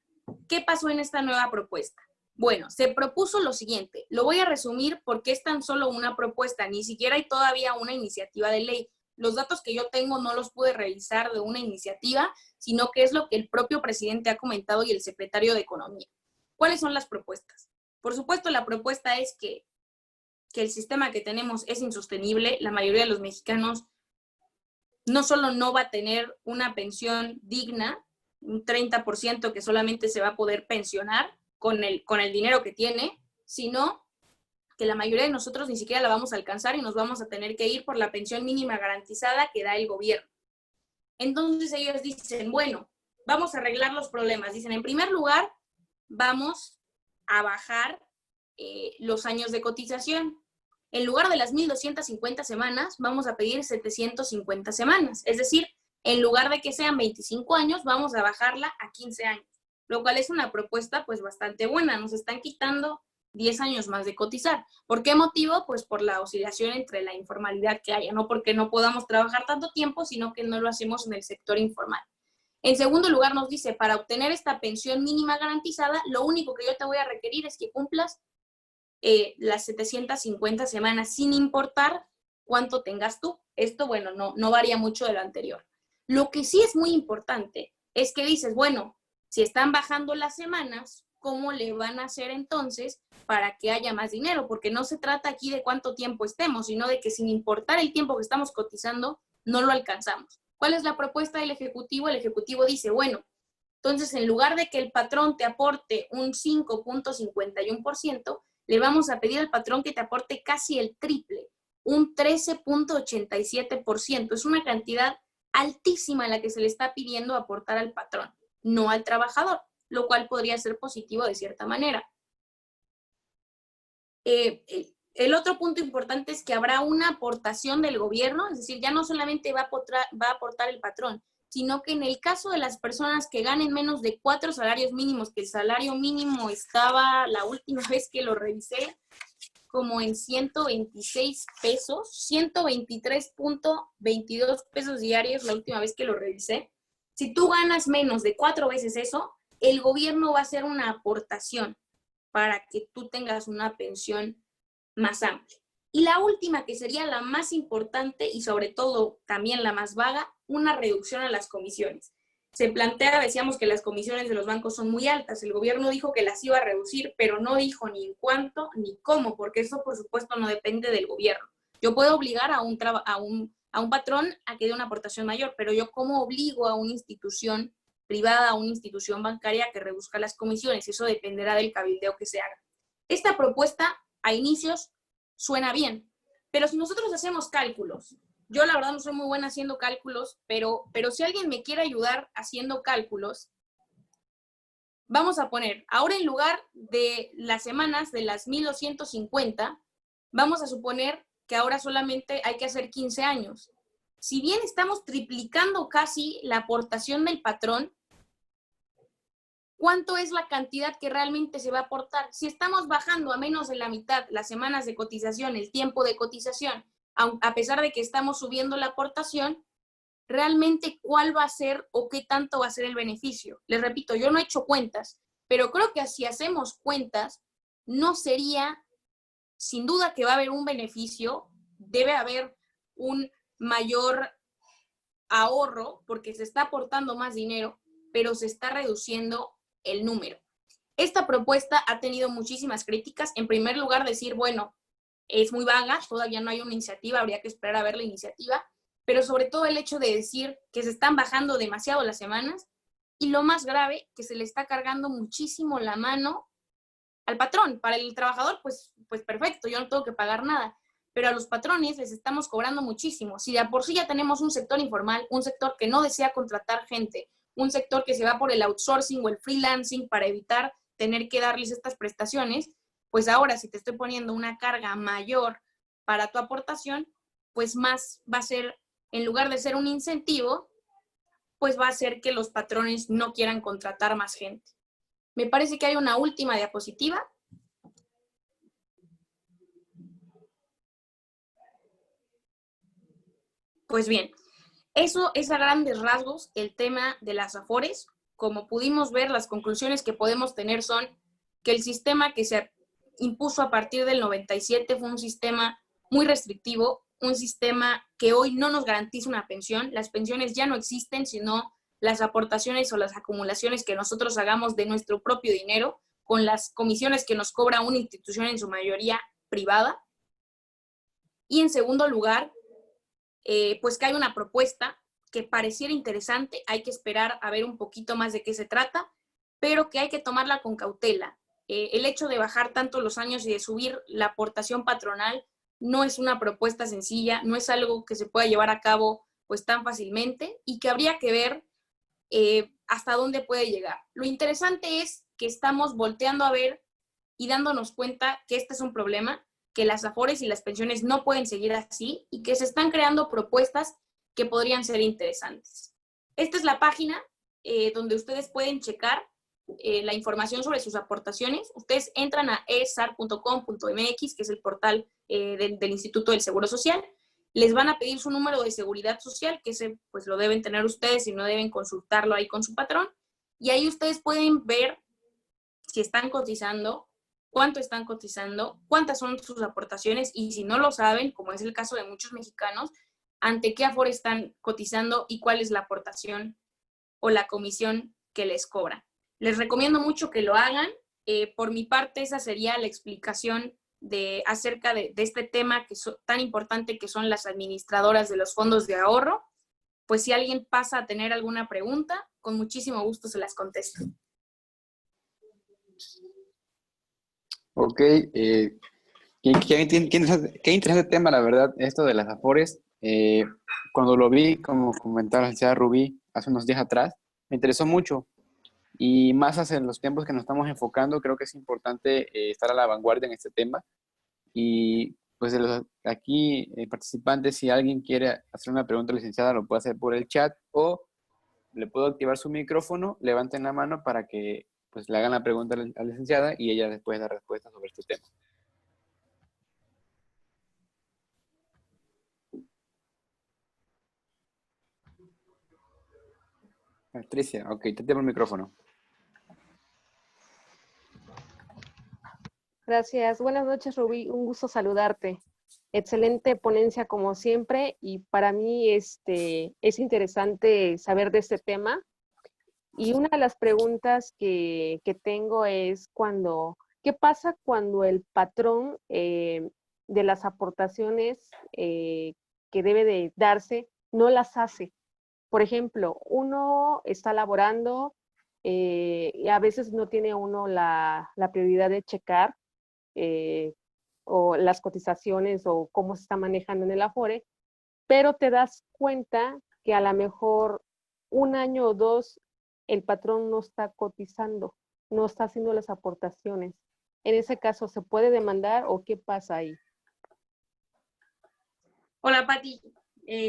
¿Qué pasó en esta nueva propuesta? Bueno, se propuso lo siguiente. Lo voy a resumir porque es tan solo una propuesta, ni siquiera hay todavía una iniciativa de ley. Los datos que yo tengo no los pude revisar de una iniciativa, sino que es lo que el propio presidente ha comentado y el secretario de Economía. ¿Cuáles son las propuestas? Por supuesto, la propuesta es que el sistema que tenemos es insostenible. La mayoría de los mexicanos no solo no va a tener una pensión digna, un 30% que solamente se va a poder pensionar con el dinero que tiene, sino que la mayoría de nosotros ni siquiera la vamos a alcanzar y nos vamos a tener que ir por la pensión mínima garantizada que da el gobierno. Entonces ellos dicen, bueno, vamos a arreglar los problemas. Dicen, en primer lugar, vamos a bajar los años de cotización. En lugar de las 1,250 semanas, vamos a pedir 750 semanas. Es decir, en lugar de que sean 25 años, vamos a bajarla a 15 años, lo cual es una propuesta pues bastante buena. Nos están quitando 10 años más de cotizar. ¿Por qué motivo? Pues por la oscilación entre la informalidad que haya, no porque no podamos trabajar tanto tiempo, sino que no lo hacemos en el sector informal. En segundo lugar nos dice, para obtener esta pensión mínima garantizada, lo único que yo te voy a requerir es que cumplas las 750 semanas, sin importar cuánto tengas tú. Esto, bueno, no varía mucho de lo anterior. Lo que sí es muy importante es que dices, bueno, si están bajando las semanas, ¿cómo le van a hacer entonces para que haya más dinero? Porque no se trata aquí de cuánto tiempo estemos, sino de que sin importar el tiempo que estamos cotizando, no lo alcanzamos. ¿Cuál es la propuesta del Ejecutivo? El Ejecutivo dice, bueno, entonces en lugar de que el patrón te aporte un 5.51%, le vamos a pedir al patrón que te aporte casi el triple, un 13.87%. Es una cantidad altísima la que se le está pidiendo aportar al patrón, no al trabajador, lo cual podría ser positivo de cierta manera. El otro punto importante es que habrá una aportación del gobierno, es decir, ya no solamente va a aportar el patrón, sino que en el caso de las personas que ganen menos de 4 salarios mínimos, que el salario mínimo estaba, la última vez que lo revisé, como en 126 pesos, 123.22 pesos diarios la última vez que lo revisé. Si tú ganas menos de 4 veces eso, el gobierno va a hacer una aportación para que tú tengas una pensión más amplia. Y la última, que sería la más importante y sobre todo también la más vaga, una reducción a las comisiones. Se plantea, decíamos que las comisiones de los bancos son muy altas. El gobierno dijo que las iba a reducir, pero no dijo ni en cuánto ni cómo, porque eso por supuesto no depende del gobierno. Yo puedo obligar a un patrón a que dé una aportación mayor, pero yo ¿cómo obligo a una institución privada, a una institución bancaria a que reduzca las comisiones? Eso dependerá del cabildeo que se haga. Esta propuesta a inicios suena bien, pero si nosotros hacemos cálculos, yo la verdad no soy muy buena haciendo cálculos, pero si alguien me quiere ayudar haciendo cálculos, vamos a poner, ahora en lugar de las semanas de las 1,250, vamos a suponer que ahora solamente hay que hacer 15 años. Si bien estamos triplicando casi la aportación del patrón, ¿cuánto es la cantidad que realmente se va a aportar? Si estamos bajando a menos de la mitad las semanas de cotización, el tiempo de cotización, a pesar de que estamos subiendo la aportación, realmente ¿cuál va a ser o qué tanto va a ser el beneficio? Les repito, yo no he hecho cuentas, pero creo que si hacemos cuentas, no sería, sin duda que va a haber un beneficio, debe haber un mayor ahorro porque se está aportando más dinero, pero se está reduciendo el número. Esta propuesta ha tenido muchísimas críticas. En primer lugar, decir, bueno, es muy vaga, todavía no hay una iniciativa, habría que esperar a ver la iniciativa, pero sobre todo el hecho de decir que se están bajando demasiado las semanas y lo más grave, que se le está cargando muchísimo la mano al patrón. Para el trabajador, pues perfecto, yo no tengo que pagar nada, pero a los patrones les estamos cobrando muchísimo. Si de por sí ya tenemos un sector informal, un sector que no desea contratar gente, un sector que se va por el outsourcing o el freelancing para evitar tener que darles estas prestaciones, pues ahora si te estoy poniendo una carga mayor para tu aportación, pues más va a ser, en lugar de ser un incentivo, pues va a hacer que los patrones no quieran contratar más gente. Me parece que hay una última diapositiva. Pues bien, eso es a grandes rasgos el tema de las Afores. Como pudimos ver, las conclusiones que podemos tener son que el sistema que se impuso a partir del 97 fue un sistema muy restrictivo, un sistema que hoy no nos garantiza una pensión. Las pensiones ya no existen, sino las aportaciones o las acumulaciones que nosotros hagamos de nuestro propio dinero, con las comisiones que nos cobra una institución en su mayoría privada. Y en segundo lugar, pues que hay una propuesta que pareciera interesante, hay que esperar a ver un poquito más de qué se trata, pero que hay que tomarla con cautela. El hecho de bajar tanto los años y de subir la aportación patronal no es una propuesta sencilla, no es algo que se pueda llevar a cabo pues tan fácilmente y que habría que ver hasta dónde puede llegar. Lo interesante es que estamos volteando a ver y dándonos cuenta que este es un problema, que las Afores y las pensiones no pueden seguir así y que se están creando propuestas que podrían ser interesantes. Esta es la página donde ustedes pueden checar la información sobre sus aportaciones. Ustedes entran a esar.com.mx, que es el portal del Instituto del Seguro Social. Les van a pedir su número de seguridad social, que ese pues lo deben tener ustedes y no deben consultarlo ahí con su patrón. Y ahí ustedes pueden ver si están cotizando, cuánto están cotizando, cuántas son sus aportaciones y si no lo saben, como es el caso de muchos mexicanos, ante qué Afore están cotizando y cuál es la aportación o la comisión que les cobran. Les recomiendo mucho que lo hagan. Por mi parte, esa sería la explicación acerca de este tema tan importante que son las administradoras de los fondos de ahorro. Pues si alguien pasa a tener alguna pregunta, con muchísimo gusto se las contesto. Ok, qué interesante tema, la verdad, esto de las Afores. Cuando lo vi, como comentaba la licenciada Rubí hace unos días atrás, me interesó mucho. Y más hacia los tiempos que nos estamos enfocando, creo que es importante estar a la vanguardia en este tema. Y pues de los aquí participantes, si alguien quiere hacer una pregunta a la licenciada, lo puede hacer por el chat o le puedo activar su micrófono, levanten la mano para que pues le hagan la pregunta a la licenciada y ella después da respuesta sobre este tema. Patricia, ok, te tengo el micrófono. Gracias. Buenas noches, Rubí. Un gusto saludarte. Excelente ponencia como siempre y para mí es interesante saber de este tema. Y una de las preguntas que tengo es ¿qué pasa cuando el patrón de las aportaciones que debe de darse no las hace? Por ejemplo, uno está laborando y a veces no tiene uno la prioridad de checar o las cotizaciones o cómo se está manejando en el Afore, pero te das cuenta que a lo mejor un año o dos el patrón no está cotizando, no está haciendo las aportaciones. En ese caso, ¿se puede demandar o qué pasa ahí? Hola, Pati.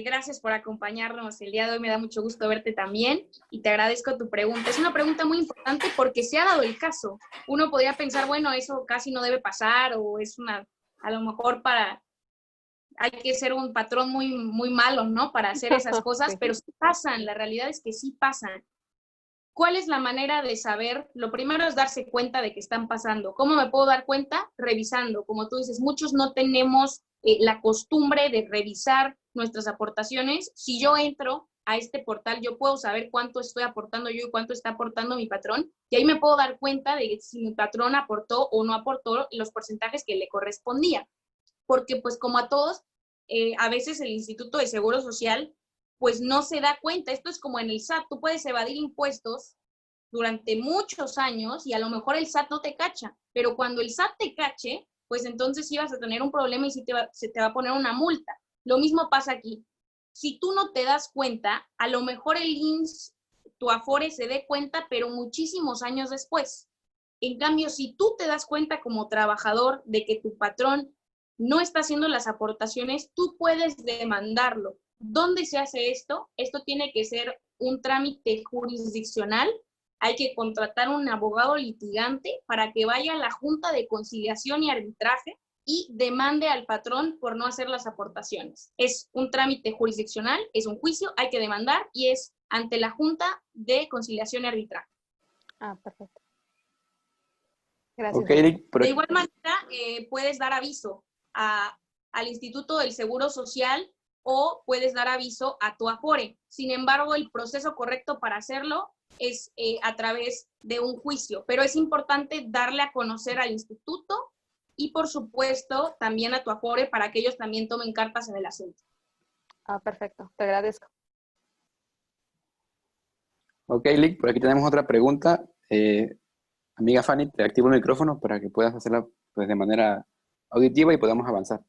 Gracias por acompañarnos el día de hoy. Me da mucho gusto verte también y te agradezco tu pregunta. Es una pregunta muy importante porque se ha dado el caso. Uno podría pensar, bueno, eso casi no debe pasar o a lo mejor hay que ser un patrón muy, muy malo, ¿no? Para hacer esas cosas, pero sí pasan. La realidad es que sí pasan. ¿Cuál es la manera de saber? Lo primero es darse cuenta de que están pasando. ¿Cómo me puedo dar cuenta? Revisando. Como tú dices, muchos no tenemos la costumbre de revisar nuestras aportaciones. Si yo entro a este portal, yo puedo saber cuánto estoy aportando yo y cuánto está aportando mi patrón. Y ahí me puedo dar cuenta de si mi patrón aportó o no aportó los porcentajes que le correspondían. Porque pues como a todos, a veces el Instituto de Seguro Social pues no se da cuenta. Esto es como en el SAT, tú puedes evadir impuestos durante muchos años y a lo mejor el SAT no te cacha, pero cuando el SAT te cache, pues entonces sí vas a tener un problema y sí se te va a poner una multa. Lo mismo pasa aquí. Si tú no te das cuenta, a lo mejor el INSS, tu Afore se dé cuenta, pero muchísimos años después. En cambio, si tú te das cuenta como trabajador de que tu patrón no está haciendo las aportaciones, tú puedes demandarlo. ¿Dónde se hace esto? Esto tiene que ser un trámite jurisdiccional, hay que contratar un abogado litigante para que vaya a la Junta de Conciliación y Arbitraje y demande al patrón por no hacer las aportaciones. Es un trámite jurisdiccional, es un juicio, hay que demandar y es ante la Junta de Conciliación y Arbitraje. Ah, perfecto. Gracias. Ok, Lick, De igual manera, puedes dar aviso al Instituto del Seguro Social o puedes dar aviso a tu Afore. Sin embargo, el proceso correcto para hacerlo es a través de un juicio, pero es importante darle a conocer al instituto y, por supuesto, también a tu Afore para que ellos también tomen cartas en el asunto. Ah, perfecto. Te agradezco. Ok, Lick, por aquí tenemos otra pregunta. Amiga Fanny, te activo el micrófono para que puedas hacerla pues, de manera auditiva y podamos avanzar.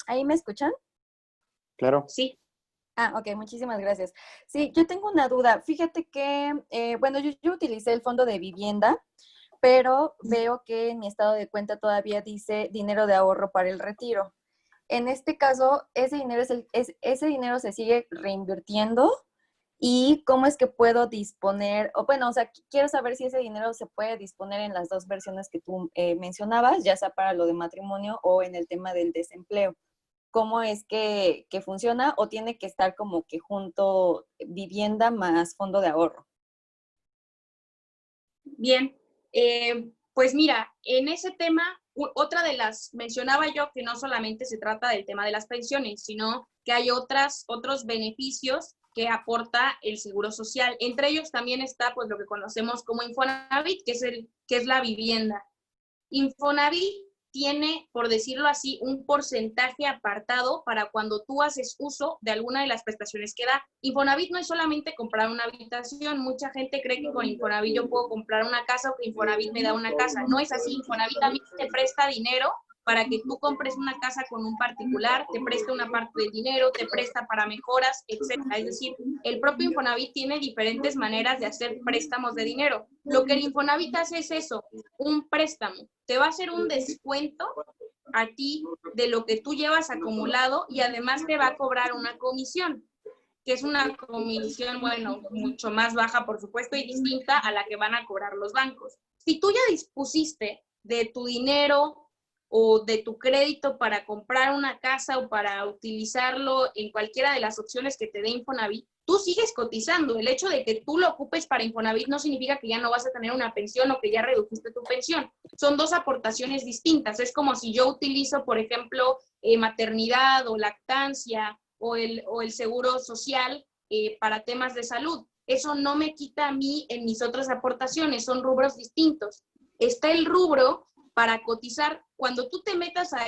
¿Ahí me escuchan? Claro. Sí. Ah, ok, muchísimas gracias. Sí, yo tengo una duda. Fíjate que, bueno, yo utilicé el fondo de vivienda, pero veo que en mi estado de cuenta todavía dice dinero de ahorro para el retiro. En este caso, ese dinero se sigue reinvirtiendo. ¿Y cómo es que puedo disponer? O bueno, o sea, quiero saber si ese dinero se puede disponer en las dos versiones que tú mencionabas, ya sea para lo de matrimonio o en el tema del desempleo. ¿Cómo es que funciona o tiene que estar como que junto vivienda más fondo de ahorro? Bien, pues mira, en ese tema, otra de las, mencionaba yo que no solamente se trata del tema de las pensiones, sino que hay otros beneficios que aporta el Seguro Social. Entre ellos también está pues lo que conocemos como Infonavit, que es la vivienda. Infonavit tiene, por decirlo así, un porcentaje apartado para cuando tú haces uso de alguna de las prestaciones que da. Infonavit no es solamente comprar una habitación. Mucha gente cree que con Infonavit yo puedo comprar una casa o que Infonavit me da una casa. No es así. Infonavit a mí te presta dinero para que tú compres una casa con un particular, te presta una parte del dinero, te presta para mejoras, etc. Es decir, el propio Infonavit tiene diferentes maneras de hacer préstamos de dinero. Lo que el Infonavit hace es eso, un préstamo. Te va a hacer un descuento a ti de lo que tú llevas acumulado y además te va a cobrar una comisión, que es una comisión, bueno, mucho más baja, por supuesto, y distinta a la que van a cobrar los bancos. Si tú ya dispusiste de tu dinero o de tu crédito para comprar una casa o para utilizarlo en cualquiera de las opciones que te dé Infonavit, tú sigues cotizando. El hecho de que tú lo ocupes para Infonavit no significa que ya no vas a tener una pensión o que ya redujiste tu pensión. Son dos aportaciones distintas. Es como si yo utilizo, por ejemplo, maternidad o lactancia o el seguro social para temas de salud. Eso no me quita a mí en mis otras aportaciones, son rubros distintos. Está el rubro para cotizar. Cuando tú te metas a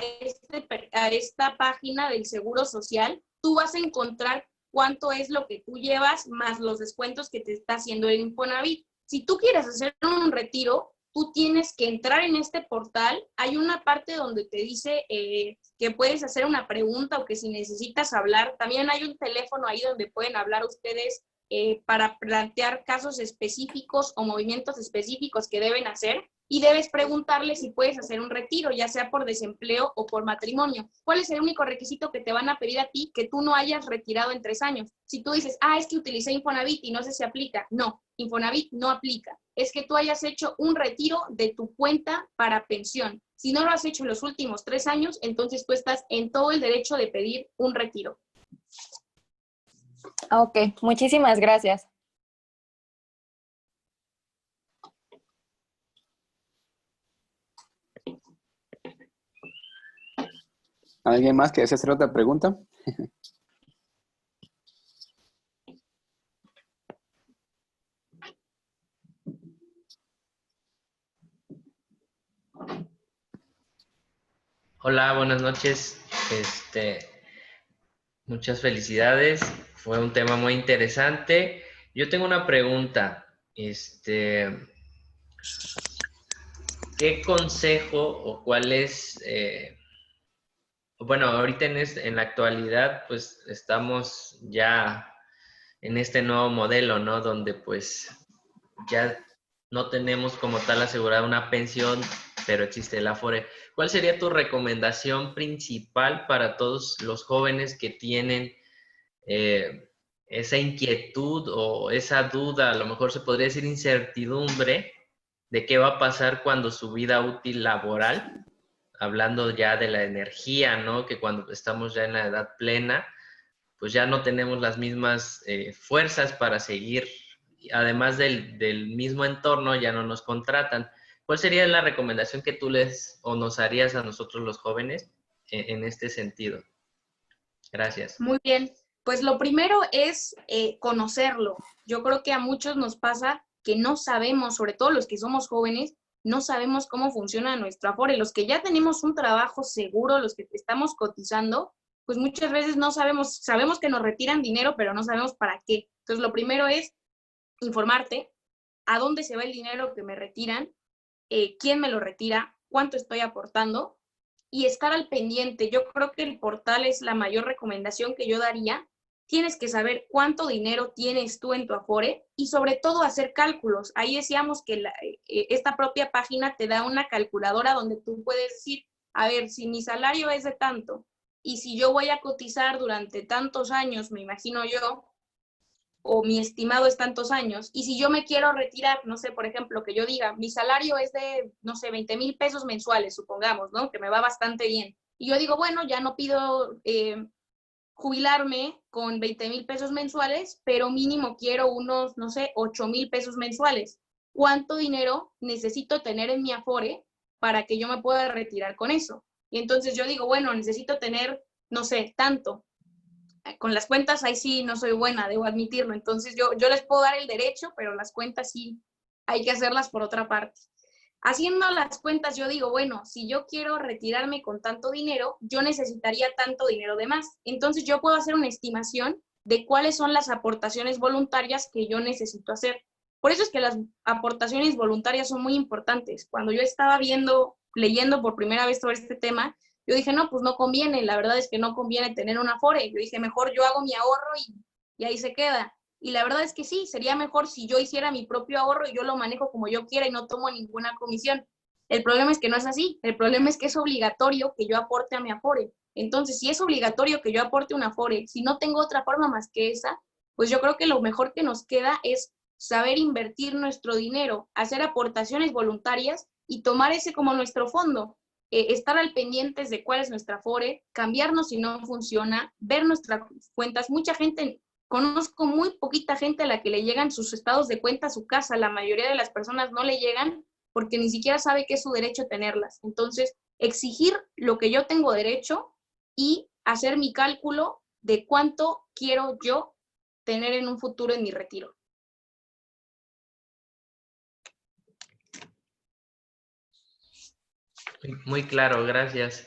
esta página del Seguro Social, tú vas a encontrar cuánto es lo que tú llevas más los descuentos que te está haciendo el Infonavit. Si tú quieres hacer un retiro, tú tienes que entrar en este portal. Hay una parte donde te dice que puedes hacer una pregunta o que si necesitas hablar. También hay un teléfono ahí donde pueden hablar ustedes para plantear casos específicos o movimientos específicos que deben hacer. Y debes preguntarle si puedes hacer un retiro, ya sea por desempleo o por matrimonio. ¿Cuál es el único requisito que te van a pedir a ti? Que tú no hayas retirado en 3 años. Si tú dices, es que utilicé Infonavit y no sé si aplica. No, Infonavit no aplica. Es que tú hayas hecho un retiro de tu cuenta para pensión. Si no lo has hecho en los últimos 3 años, entonces tú estás en todo el derecho de pedir un retiro. Ok, muchísimas gracias. ¿Alguien más que desea hacer otra pregunta? Hola, buenas noches. Muchas felicidades. Fue un tema muy interesante. Yo tengo una pregunta. ¿Qué consejo o cuál es, bueno, ahorita en la actualidad, pues estamos ya en este nuevo modelo, ¿no? Donde pues ya no tenemos como tal asegurada una pensión pero existe el Afore. ¿Cuál sería tu recomendación principal para todos los jóvenes que tienen esa inquietud o esa duda, a lo mejor se podría decir incertidumbre, de qué va a pasar cuando su vida útil laboral, hablando ya de la energía, ¿no? Que cuando estamos ya en la edad plena, pues ya no tenemos las mismas fuerzas para seguir, además del mismo entorno, ya no nos contratan. ¿Cuál sería la recomendación que tú les o nos harías a nosotros los jóvenes en este sentido? Gracias. Muy bien. Pues lo primero es conocerlo. Yo creo que a muchos nos pasa que no sabemos, sobre todo los que somos jóvenes, no sabemos cómo funciona nuestro Afore. Los que ya tenemos un trabajo seguro, los que estamos cotizando, pues muchas veces no sabemos que nos retiran dinero, pero no sabemos para qué. Entonces lo primero es informarte a dónde se va el dinero que me retiran, quién me lo retira, cuánto estoy aportando, y estar al pendiente. Yo creo que el portal es la mayor recomendación que yo daría. Tienes que saber cuánto dinero tienes tú en tu Afore y sobre todo hacer cálculos. Ahí decíamos que esta propia página te da una calculadora donde tú puedes decir, a ver, si mi salario es de tanto y si yo voy a cotizar durante tantos años, me imagino yo, o mi estimado es tantos años, y si yo me quiero retirar, no sé, por ejemplo, que yo diga, mi salario es de, no sé, 20,000 pesos mensuales, supongamos, ¿no? Que me va bastante bien. Y yo digo, bueno, ya no pido jubilarme con 20,000 pesos mensuales, pero mínimo quiero unos, no sé, 8,000 pesos mensuales. ¿Cuánto dinero necesito tener en mi Afore para que yo me pueda retirar con eso? Y entonces yo digo, bueno, necesito tener, no sé, tanto. Con las cuentas ahí sí no soy buena, debo admitirlo. Entonces yo les puedo dar el derecho, pero las cuentas sí hay que hacerlas por otra parte. Haciendo las cuentas yo digo, bueno, si yo quiero retirarme con tanto dinero, yo necesitaría tanto dinero de más. Entonces yo puedo hacer una estimación de cuáles son las aportaciones voluntarias que yo necesito hacer. Por eso es que las aportaciones voluntarias son muy importantes. Cuando yo estaba leyendo por primera vez sobre este tema, yo dije, no, pues no conviene, la verdad es que no conviene tener un Afore. Yo dije, mejor yo hago mi ahorro y ahí se queda. Y la verdad es que sí, sería mejor si yo hiciera mi propio ahorro y yo lo manejo como yo quiera y no tomo ninguna comisión. El problema es que no es así. El problema es que es obligatorio que yo aporte a mi Afore. Entonces, si es obligatorio que yo aporte un Afore, si no tengo otra forma más que esa, pues yo creo que lo mejor que nos queda es saber invertir nuestro dinero, hacer aportaciones voluntarias y tomar ese como nuestro fondo. Estar al pendientes de cuál es nuestra Afore, cambiarnos si no funciona, ver nuestras cuentas. Mucha gente, conozco muy poquita gente a la que le llegan sus estados de cuenta a su casa. La mayoría de las personas no le llegan porque ni siquiera sabe que es su derecho tenerlas. Entonces, exigir lo que yo tengo derecho y hacer mi cálculo de cuánto quiero yo tener en un futuro en mi retiro. Muy claro, gracias.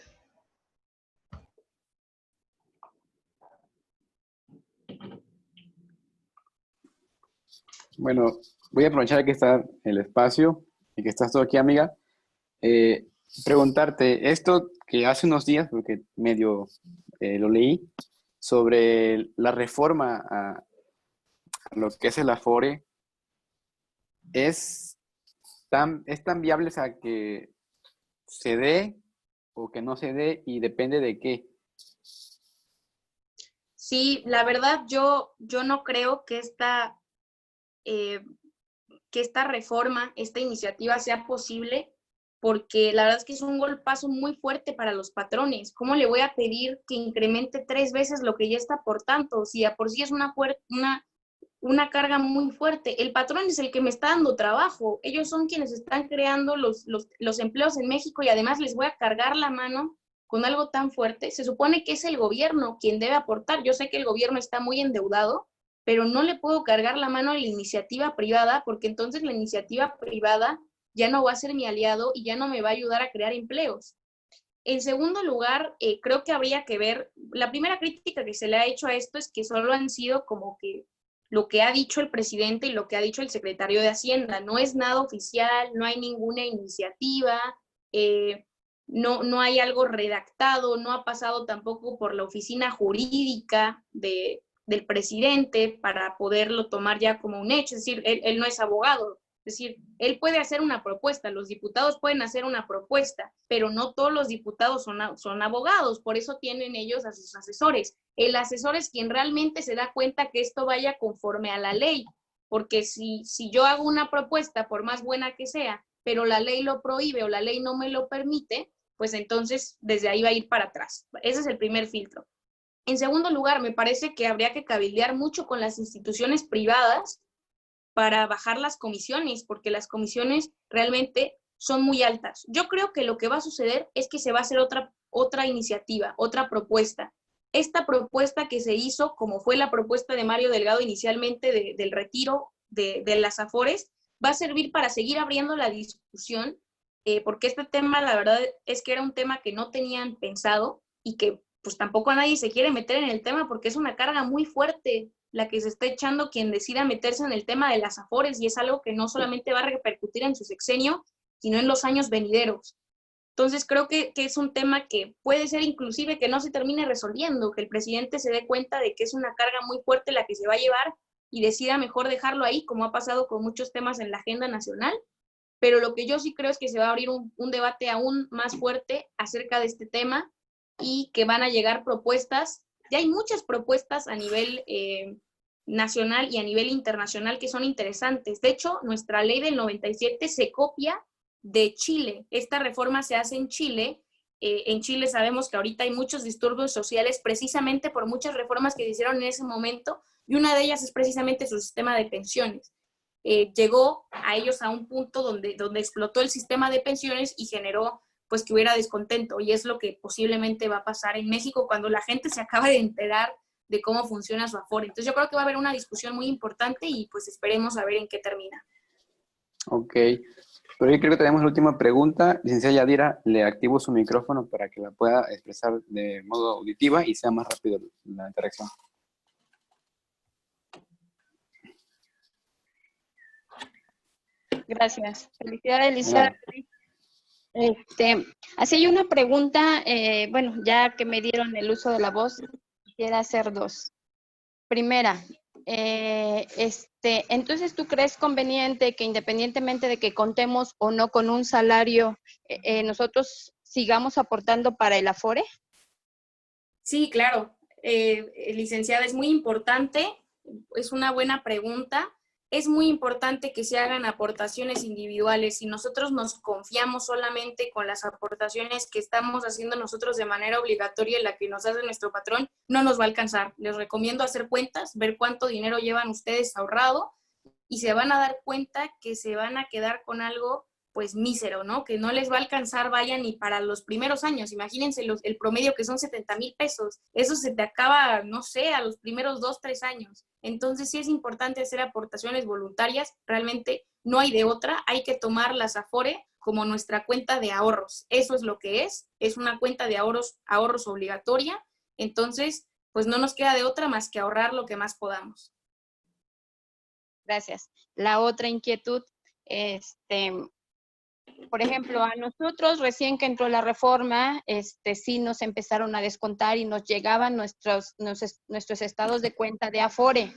Bueno, voy a aprovechar que está el espacio y que estás tú aquí, amiga. Preguntarte, esto que hace unos días, porque medio lo leí, sobre la reforma a lo que es el Afore, ¿es tan viable a que se dé o que no se dé y depende de qué? Sí, la verdad yo no creo que esta reforma, esta iniciativa sea posible, porque la verdad es que es un golpazo muy fuerte para los patrones. ¿Cómo le voy a pedir que incremente 3 veces lo que ya está aportando? Si a por sí es una carga muy fuerte. El patrón es el que me está dando trabajo. Ellos son quienes están creando los empleos en México y además les voy a cargar la mano con algo tan fuerte. Se supone que es el gobierno quien debe aportar. Yo sé que el gobierno está muy endeudado, pero no le puedo cargar la mano a la iniciativa privada porque entonces la iniciativa privada ya no va a ser mi aliado y ya no me va a ayudar a crear empleos. En segundo lugar, creo que habría que ver, la primera crítica que se le ha hecho a esto es que solo han sido como que lo que ha dicho el presidente y lo que ha dicho el secretario de Hacienda. No es nada oficial, no hay ninguna iniciativa, no hay algo redactado, no ha pasado tampoco por la oficina jurídica del presidente para poderlo tomar ya como un hecho. Es decir, él no es abogado, Es decir, él puede hacer una propuesta, los diputados pueden hacer una propuesta, pero no todos los diputados son abogados, por eso tienen ellos a sus asesores. El asesor es quien realmente se da cuenta que esto vaya conforme a la ley, porque si yo hago una propuesta, por más buena que sea, pero la ley lo prohíbe o la ley no me lo permite, pues entonces desde ahí va a ir para atrás. Ese es el primer filtro. En segundo lugar, me parece que habría que cabildear mucho con las instituciones privadas para bajar las comisiones, porque las comisiones realmente son muy altas. Yo creo que lo que va a suceder es que se va a hacer otra iniciativa, otra propuesta. Esta propuesta que se hizo, como fue la propuesta de Mario Delgado inicialmente del retiro de las Afores, va a servir para seguir abriendo la discusión, porque este tema, la verdad, es que era un tema que no tenían pensado y que pues tampoco nadie se quiere meter en el tema porque es una carga muy fuerte la que se está echando quien decida meterse en el tema de las Afores, y es algo que no solamente va a repercutir en su sexenio, sino en los años venideros. Entonces creo que es un tema que puede ser inclusive que no se termine resolviendo, que el presidente se dé cuenta de que es una carga muy fuerte la que se va a llevar y decida mejor dejarlo ahí, como ha pasado con muchos temas en la agenda nacional. Pero lo que yo sí creo es que se va a abrir un debate aún más fuerte acerca de este tema y que van a llegar propuestas. Ya hay muchas propuestas a nivel nacional y a nivel internacional que son interesantes. De hecho, nuestra ley del 97 se copia de Chile. Esta reforma se hace en Chile. En Chile sabemos que ahorita hay muchos disturbios sociales precisamente por muchas reformas que se hicieron en ese momento, y una de ellas es precisamente su sistema de pensiones. Llegó a ellos a un punto donde explotó el sistema de pensiones y generó pues que hubiera descontento, y es lo que posiblemente va a pasar en México cuando la gente se acaba de enterar de cómo funciona su Afore. Entonces yo creo que va a haber una discusión muy importante y pues esperemos a ver en qué termina. Ok, pero yo creo que tenemos la última pregunta. Licenciada Yadira, le activo su micrófono para que la pueda expresar de modo auditiva y sea más rápido la interacción. Gracias. Felicidades, licenciada. Así hay una pregunta, bueno, ya que me dieron el uso de la voz, quisiera hacer dos. Primera, entonces, ¿tú crees conveniente que independientemente de que contemos o no con un salario, nosotros sigamos aportando para el Afore? Sí, claro. Licenciada, es muy importante, es una buena pregunta. Es muy importante que se hagan aportaciones individuales. Si nosotros nos confiamos solamente con las aportaciones que estamos haciendo nosotros de manera obligatoria y la que nos hace nuestro patrón, no nos va a alcanzar. Les recomiendo hacer cuentas, ver cuánto dinero llevan ustedes ahorrado, y se van a dar cuenta que se van a quedar con algo pues mísero, ¿no? Que no les va a alcanzar, vaya, ni para los primeros años. Imagínense el promedio que son 70,000 pesos. Eso se te acaba, no sé, a los primeros 2, 3 años. Entonces sí es importante hacer aportaciones voluntarias. Realmente no hay de otra. Hay que tomar las Afore como nuestra cuenta de ahorros. Eso es lo que es una cuenta de ahorros obligatoria. Entonces, pues no nos queda de otra más que ahorrar lo que más podamos. Gracias. La otra inquietud, por ejemplo, a nosotros recién que entró la reforma, sí nos empezaron a descontar y nos llegaban nuestros estados de cuenta de Afore,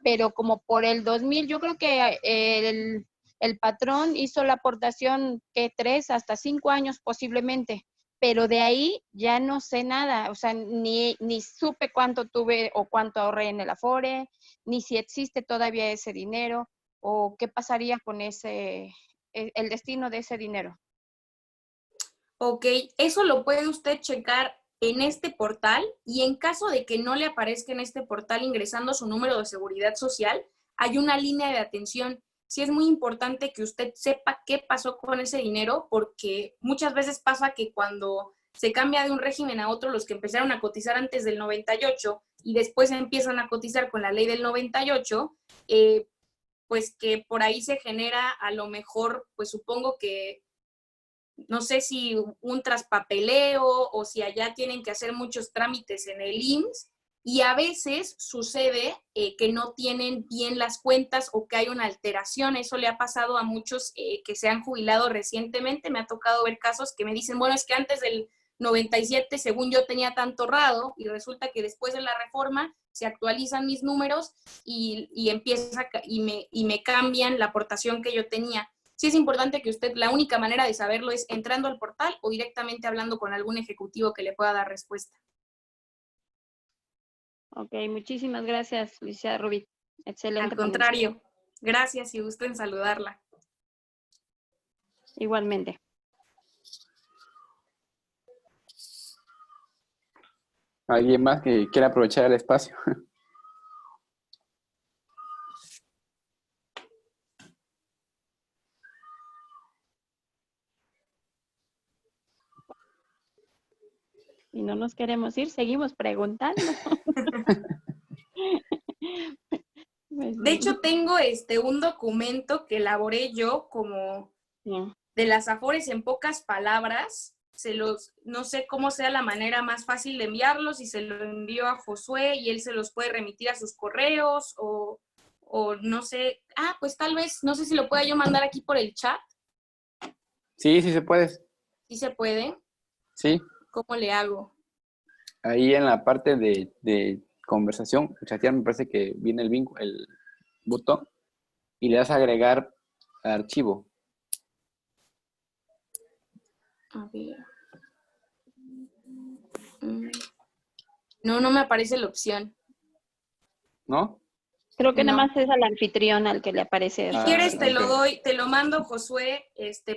pero como por el 2000, yo creo que el patrón hizo la aportación que 3 hasta 5 años posiblemente, pero de ahí ya no sé nada, o sea, ni supe cuánto tuve o cuánto ahorré en el Afore, ni si existe todavía ese dinero, o qué pasaría con el destino de ese dinero. Ok, eso lo puede usted checar en este portal, y en caso de que no le aparezca en este portal ingresando su número de seguridad social, hay una línea de atención. Sí es muy importante que usted sepa qué pasó con ese dinero, porque muchas veces pasa que cuando se cambia de un régimen a otro, los que empezaron a cotizar antes del 98 y después empiezan a cotizar con la ley del 98, pues que por ahí se genera a lo mejor, pues supongo que, no sé si un traspapeleo o si allá tienen que hacer muchos trámites en el IMSS, y a veces sucede que no tienen bien las cuentas o que hay una alteración. Eso le ha pasado a muchos que se han jubilado recientemente. Me ha tocado ver casos que me dicen, bueno, es que antes del 97, según yo tenía tanto ahorrado, y resulta que después de la reforma se actualizan mis números y me cambian la aportación que yo tenía. Sí es importante que usted, la única manera de saberlo es entrando al portal o directamente hablando con algún ejecutivo que le pueda dar respuesta. Ok, muchísimas gracias, licenciada Rubí. Excelente. Al contrario, gracias y gusto en saludarla. Igualmente. ¿Alguien más que quiera aprovechar el espacio? Y no nos queremos ir, seguimos preguntando. Pues De sí. hecho, tengo un documento que elaboré yo como Sí. de las Afores en pocas palabras. No sé cómo sea la manera más fácil de enviarlos, si se lo envío a Josué y él se los puede remitir a sus correos o no sé. Pues tal vez, no sé si lo pueda yo mandar aquí por el chat. Sí, sí se puede. ¿Sí se puede? Sí, ¿Cómo le hago? ahí en la parte de conversación, chatear, me parece que viene el botón y le das a agregar archivo. A ver. No me aparece la opción. ¿No? Creo que nada No. más es al anfitrión al que le aparece. Si Ah, quieres, te lo ok. doy, te lo mando, Josué,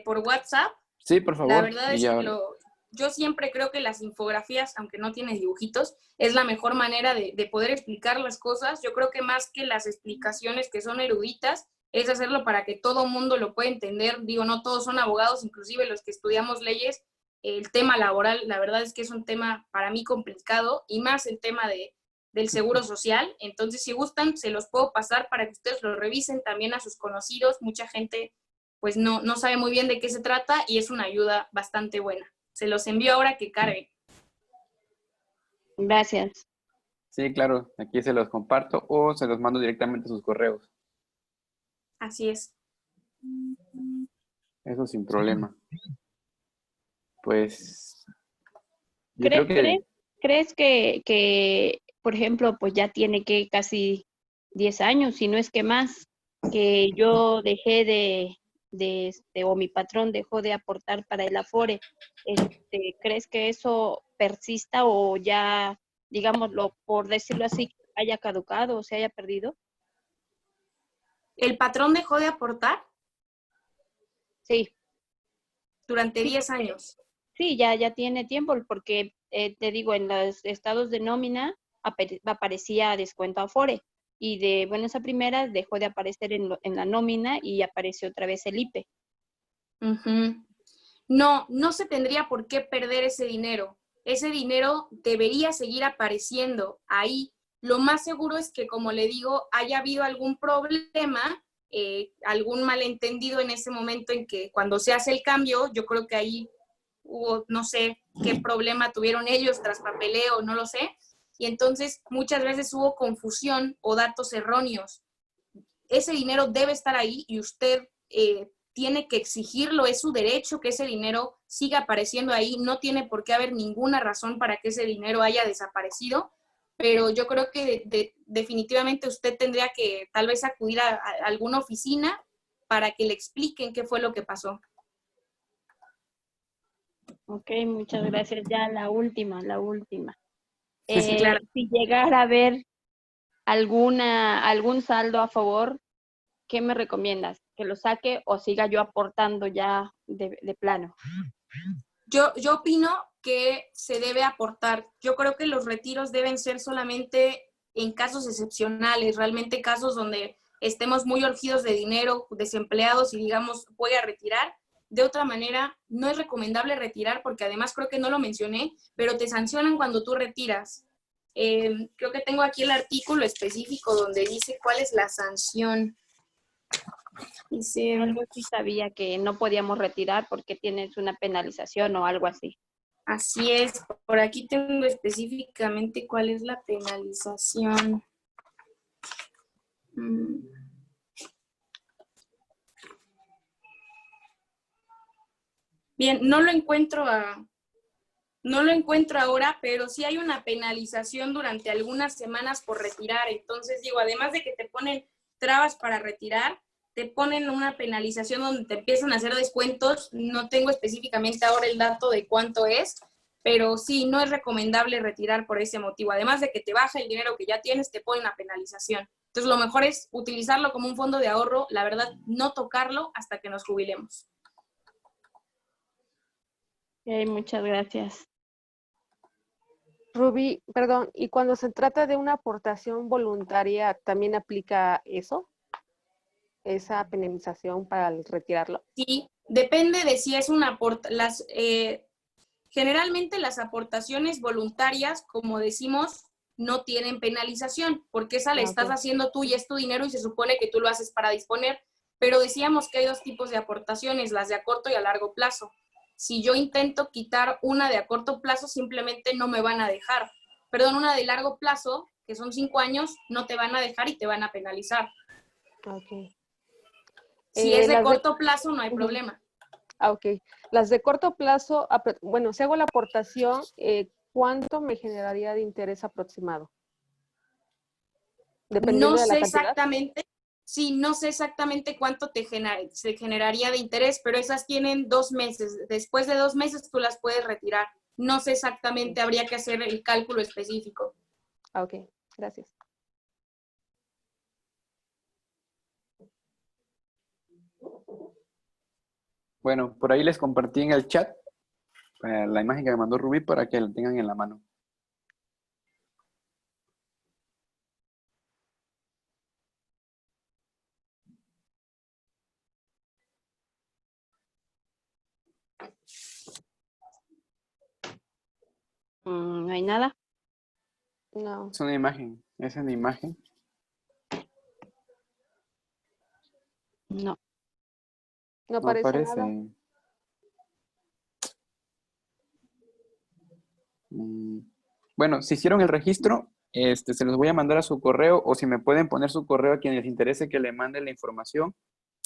por WhatsApp. Sí, por La favor. verdad Y es ya. que yo siempre creo que las infografías, aunque no tienen dibujitos, es la mejor manera de poder explicar las cosas. Yo creo que más que las explicaciones que son eruditas, es hacerlo para que todo mundo lo pueda entender. Digo, no todos son abogados, inclusive los que estudiamos leyes. El tema laboral, la verdad es que es un tema para mí complicado, y más el tema del seguro social. Entonces, si gustan, se los puedo pasar para que ustedes lo revisen también a sus conocidos. Mucha gente pues no sabe muy bien de qué se trata y es una ayuda bastante buena. Se los envío ahora que cargue. Gracias. Sí, claro. Aquí se los comparto o se los mando directamente a sus correos. Así es. Eso sin problema. Pues yo creo que ¿Crees que, por ejemplo, pues ya tiene que casi 10 años, si no es que más, que yo dejé o mi patrón dejó de aportar para el Afore? ¿Crees que eso persista o ya, digámoslo, por decirlo así, haya caducado o se haya perdido? ¿El patrón dejó de aportar Sí, durante sí, 10 años? sí, ya tiene tiempo, porque te digo, en los estados de nómina aparecía descuento Afore, y de buenas a primeras dejó de aparecer en la nómina y apareció otra vez el IPE. Uh-huh. No se tendría por qué perder ese dinero. Ese dinero debería seguir apareciendo ahí. Lo más seguro es que, como le digo, haya habido algún problema, algún malentendido en ese momento en que cuando se hace el cambio, yo creo que ahí hubo, no sé qué problema tuvieron ellos tras papeleo, no lo sé. Y entonces muchas veces hubo confusión o datos erróneos. Ese dinero debe estar ahí y usted tiene que exigirlo, es su derecho que ese dinero siga apareciendo ahí, no tiene por qué haber ninguna razón para que ese dinero haya desaparecido, pero yo creo que definitivamente usted tendría que tal vez acudir a alguna oficina para que le expliquen qué fue lo que pasó. Ok, muchas gracias. Ya la última. Sí, claro. Si llegara a haber algún saldo a favor, ¿qué me recomiendas? ¿Que lo saque o siga yo aportando ya de plano? Yo opino que se debe aportar. Yo creo que los retiros deben ser solamente en casos excepcionales, realmente casos donde estemos muy urgidos de dinero, desempleados y digamos, voy a retirar. De otra manera, no es recomendable retirar porque además creo que no lo mencioné, pero te sancionan cuando tú retiras. Creo que tengo aquí el artículo específico donde dice cuál es la sanción. Dice, Algo sí sabía que no podíamos retirar porque tienes una penalización o algo así. así es, por aquí tengo específicamente cuál es la penalización. Bien, no lo encuentro No lo encuentro ahora, pero sí hay una penalización durante algunas semanas por retirar. Entonces, digo, además de que te ponen trabas para retirar, te ponen una penalización donde te empiezan a hacer descuentos. No tengo específicamente ahora el dato de cuánto es, pero sí, no es recomendable retirar por ese motivo. Además de que te baja el dinero que ya tienes, te ponen una penalización. Entonces, lo mejor es utilizarlo como un fondo de ahorro, la verdad, no tocarlo hasta que nos jubilemos. Muchas gracias. Rubí, perdón, ¿y cuando se trata de una aportación voluntaria, también aplica eso? ¿Esa penalización para retirarlo? Sí, depende de si es una generalmente las aportaciones voluntarias, como decimos, no tienen penalización, porque esa la estás haciendo tú y es tu dinero y se supone que tú lo haces para disponer, pero decíamos que hay dos tipos de aportaciones, las de a corto y a largo plazo. Si yo intento quitar una de a corto plazo, simplemente no me van a dejar. Perdón, una de largo plazo, que son 5 años, no te van a dejar y te van a penalizar. Ok. Si es de Las corto plazo, no hay problema. Ok. Las de corto plazo, bueno, si hago la aportación, ¿cuánto me generaría de interés aproximado? Dependiendo No de la sé cantidad. exactamente, sí, no sé exactamente cuánto se generaría de interés, pero esas tienen 2 meses. Después de 2 meses tú las puedes retirar. No sé exactamente, habría que hacer el cálculo específico. Ok, gracias. Bueno, por ahí les compartí en el chat la imagen que me mandó Rubí para que la tengan en la mano. No hay nada. No, Es una imagen, es una imagen. No. no No aparece aparece. nada. Bueno, si hicieron el registro, se los voy a mandar a su correo, o si me pueden poner su correo a quien les interese que le mande la información,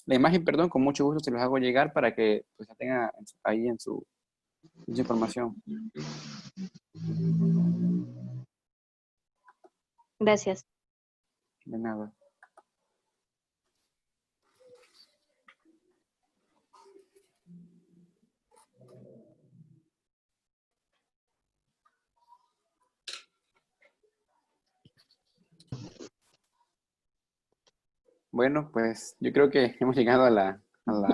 la imagen, perdón, con mucho gusto se los hago llegar para que pues, la tenga ahí en su información. Gracias. De nada. Bueno, pues yo creo que hemos llegado a la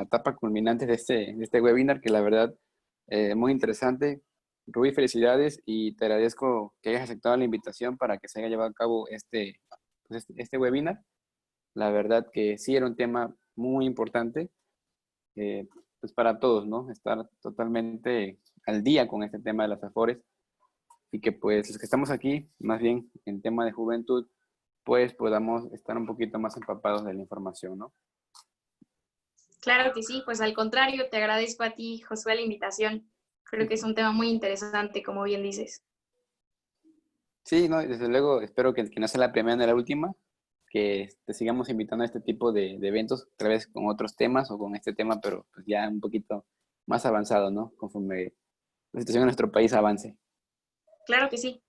etapa culminante de este webinar, que la verdad, muy interesante. Rubí, felicidades y te agradezco que hayas aceptado la invitación para que se haya llevado a cabo este webinar. La verdad que sí era un tema muy importante, pues para todos, ¿no? Estar totalmente al día con este tema de las Afores y que pues los que estamos aquí, más bien en tema de juventud, pues podamos estar un poquito más empapados de la información, ¿no? Claro que sí, pues al contrario, te agradezco a ti, Josué, la invitación. Creo que es un tema muy interesante, como bien dices. Sí, no, desde luego espero que no sea la primera ni la última, que te sigamos invitando a este tipo de eventos, otra vez con otros temas o con este tema, pero pues ya un poquito más avanzado, ¿no? Conforme la situación en nuestro país avance. Claro que sí.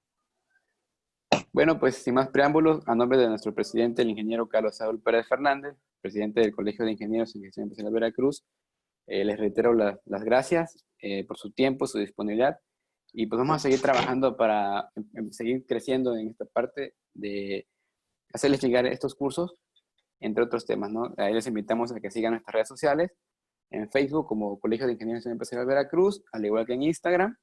Bueno, pues sin más preámbulos, a nombre de nuestro presidente, el ingeniero Carlos Saúl Pérez Fernández, presidente del Colegio de Ingenieros en Gestión Empresarial de Veracruz, les reitero las gracias por su tiempo, su disponibilidad, y pues vamos a seguir trabajando para seguir creciendo en esta parte de hacerles llegar estos cursos, entre otros temas, ¿no? Ahí les invitamos a que sigan nuestras redes sociales, en Facebook como Colegio de Ingenieros en Empresarial Veracruz, al igual que en Instagram,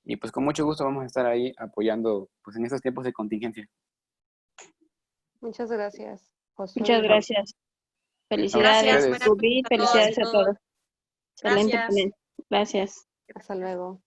y pues con mucho gusto vamos a estar ahí apoyando pues en estos tiempos de contingencia. Muchas gracias, Josué. Muchas gracias. Felicidades, Gracias, ustedes. buenas Rubí. noches a todos y Felicidades a todos. todas. Excelente Gracias. ponente. Gracias. Hasta luego.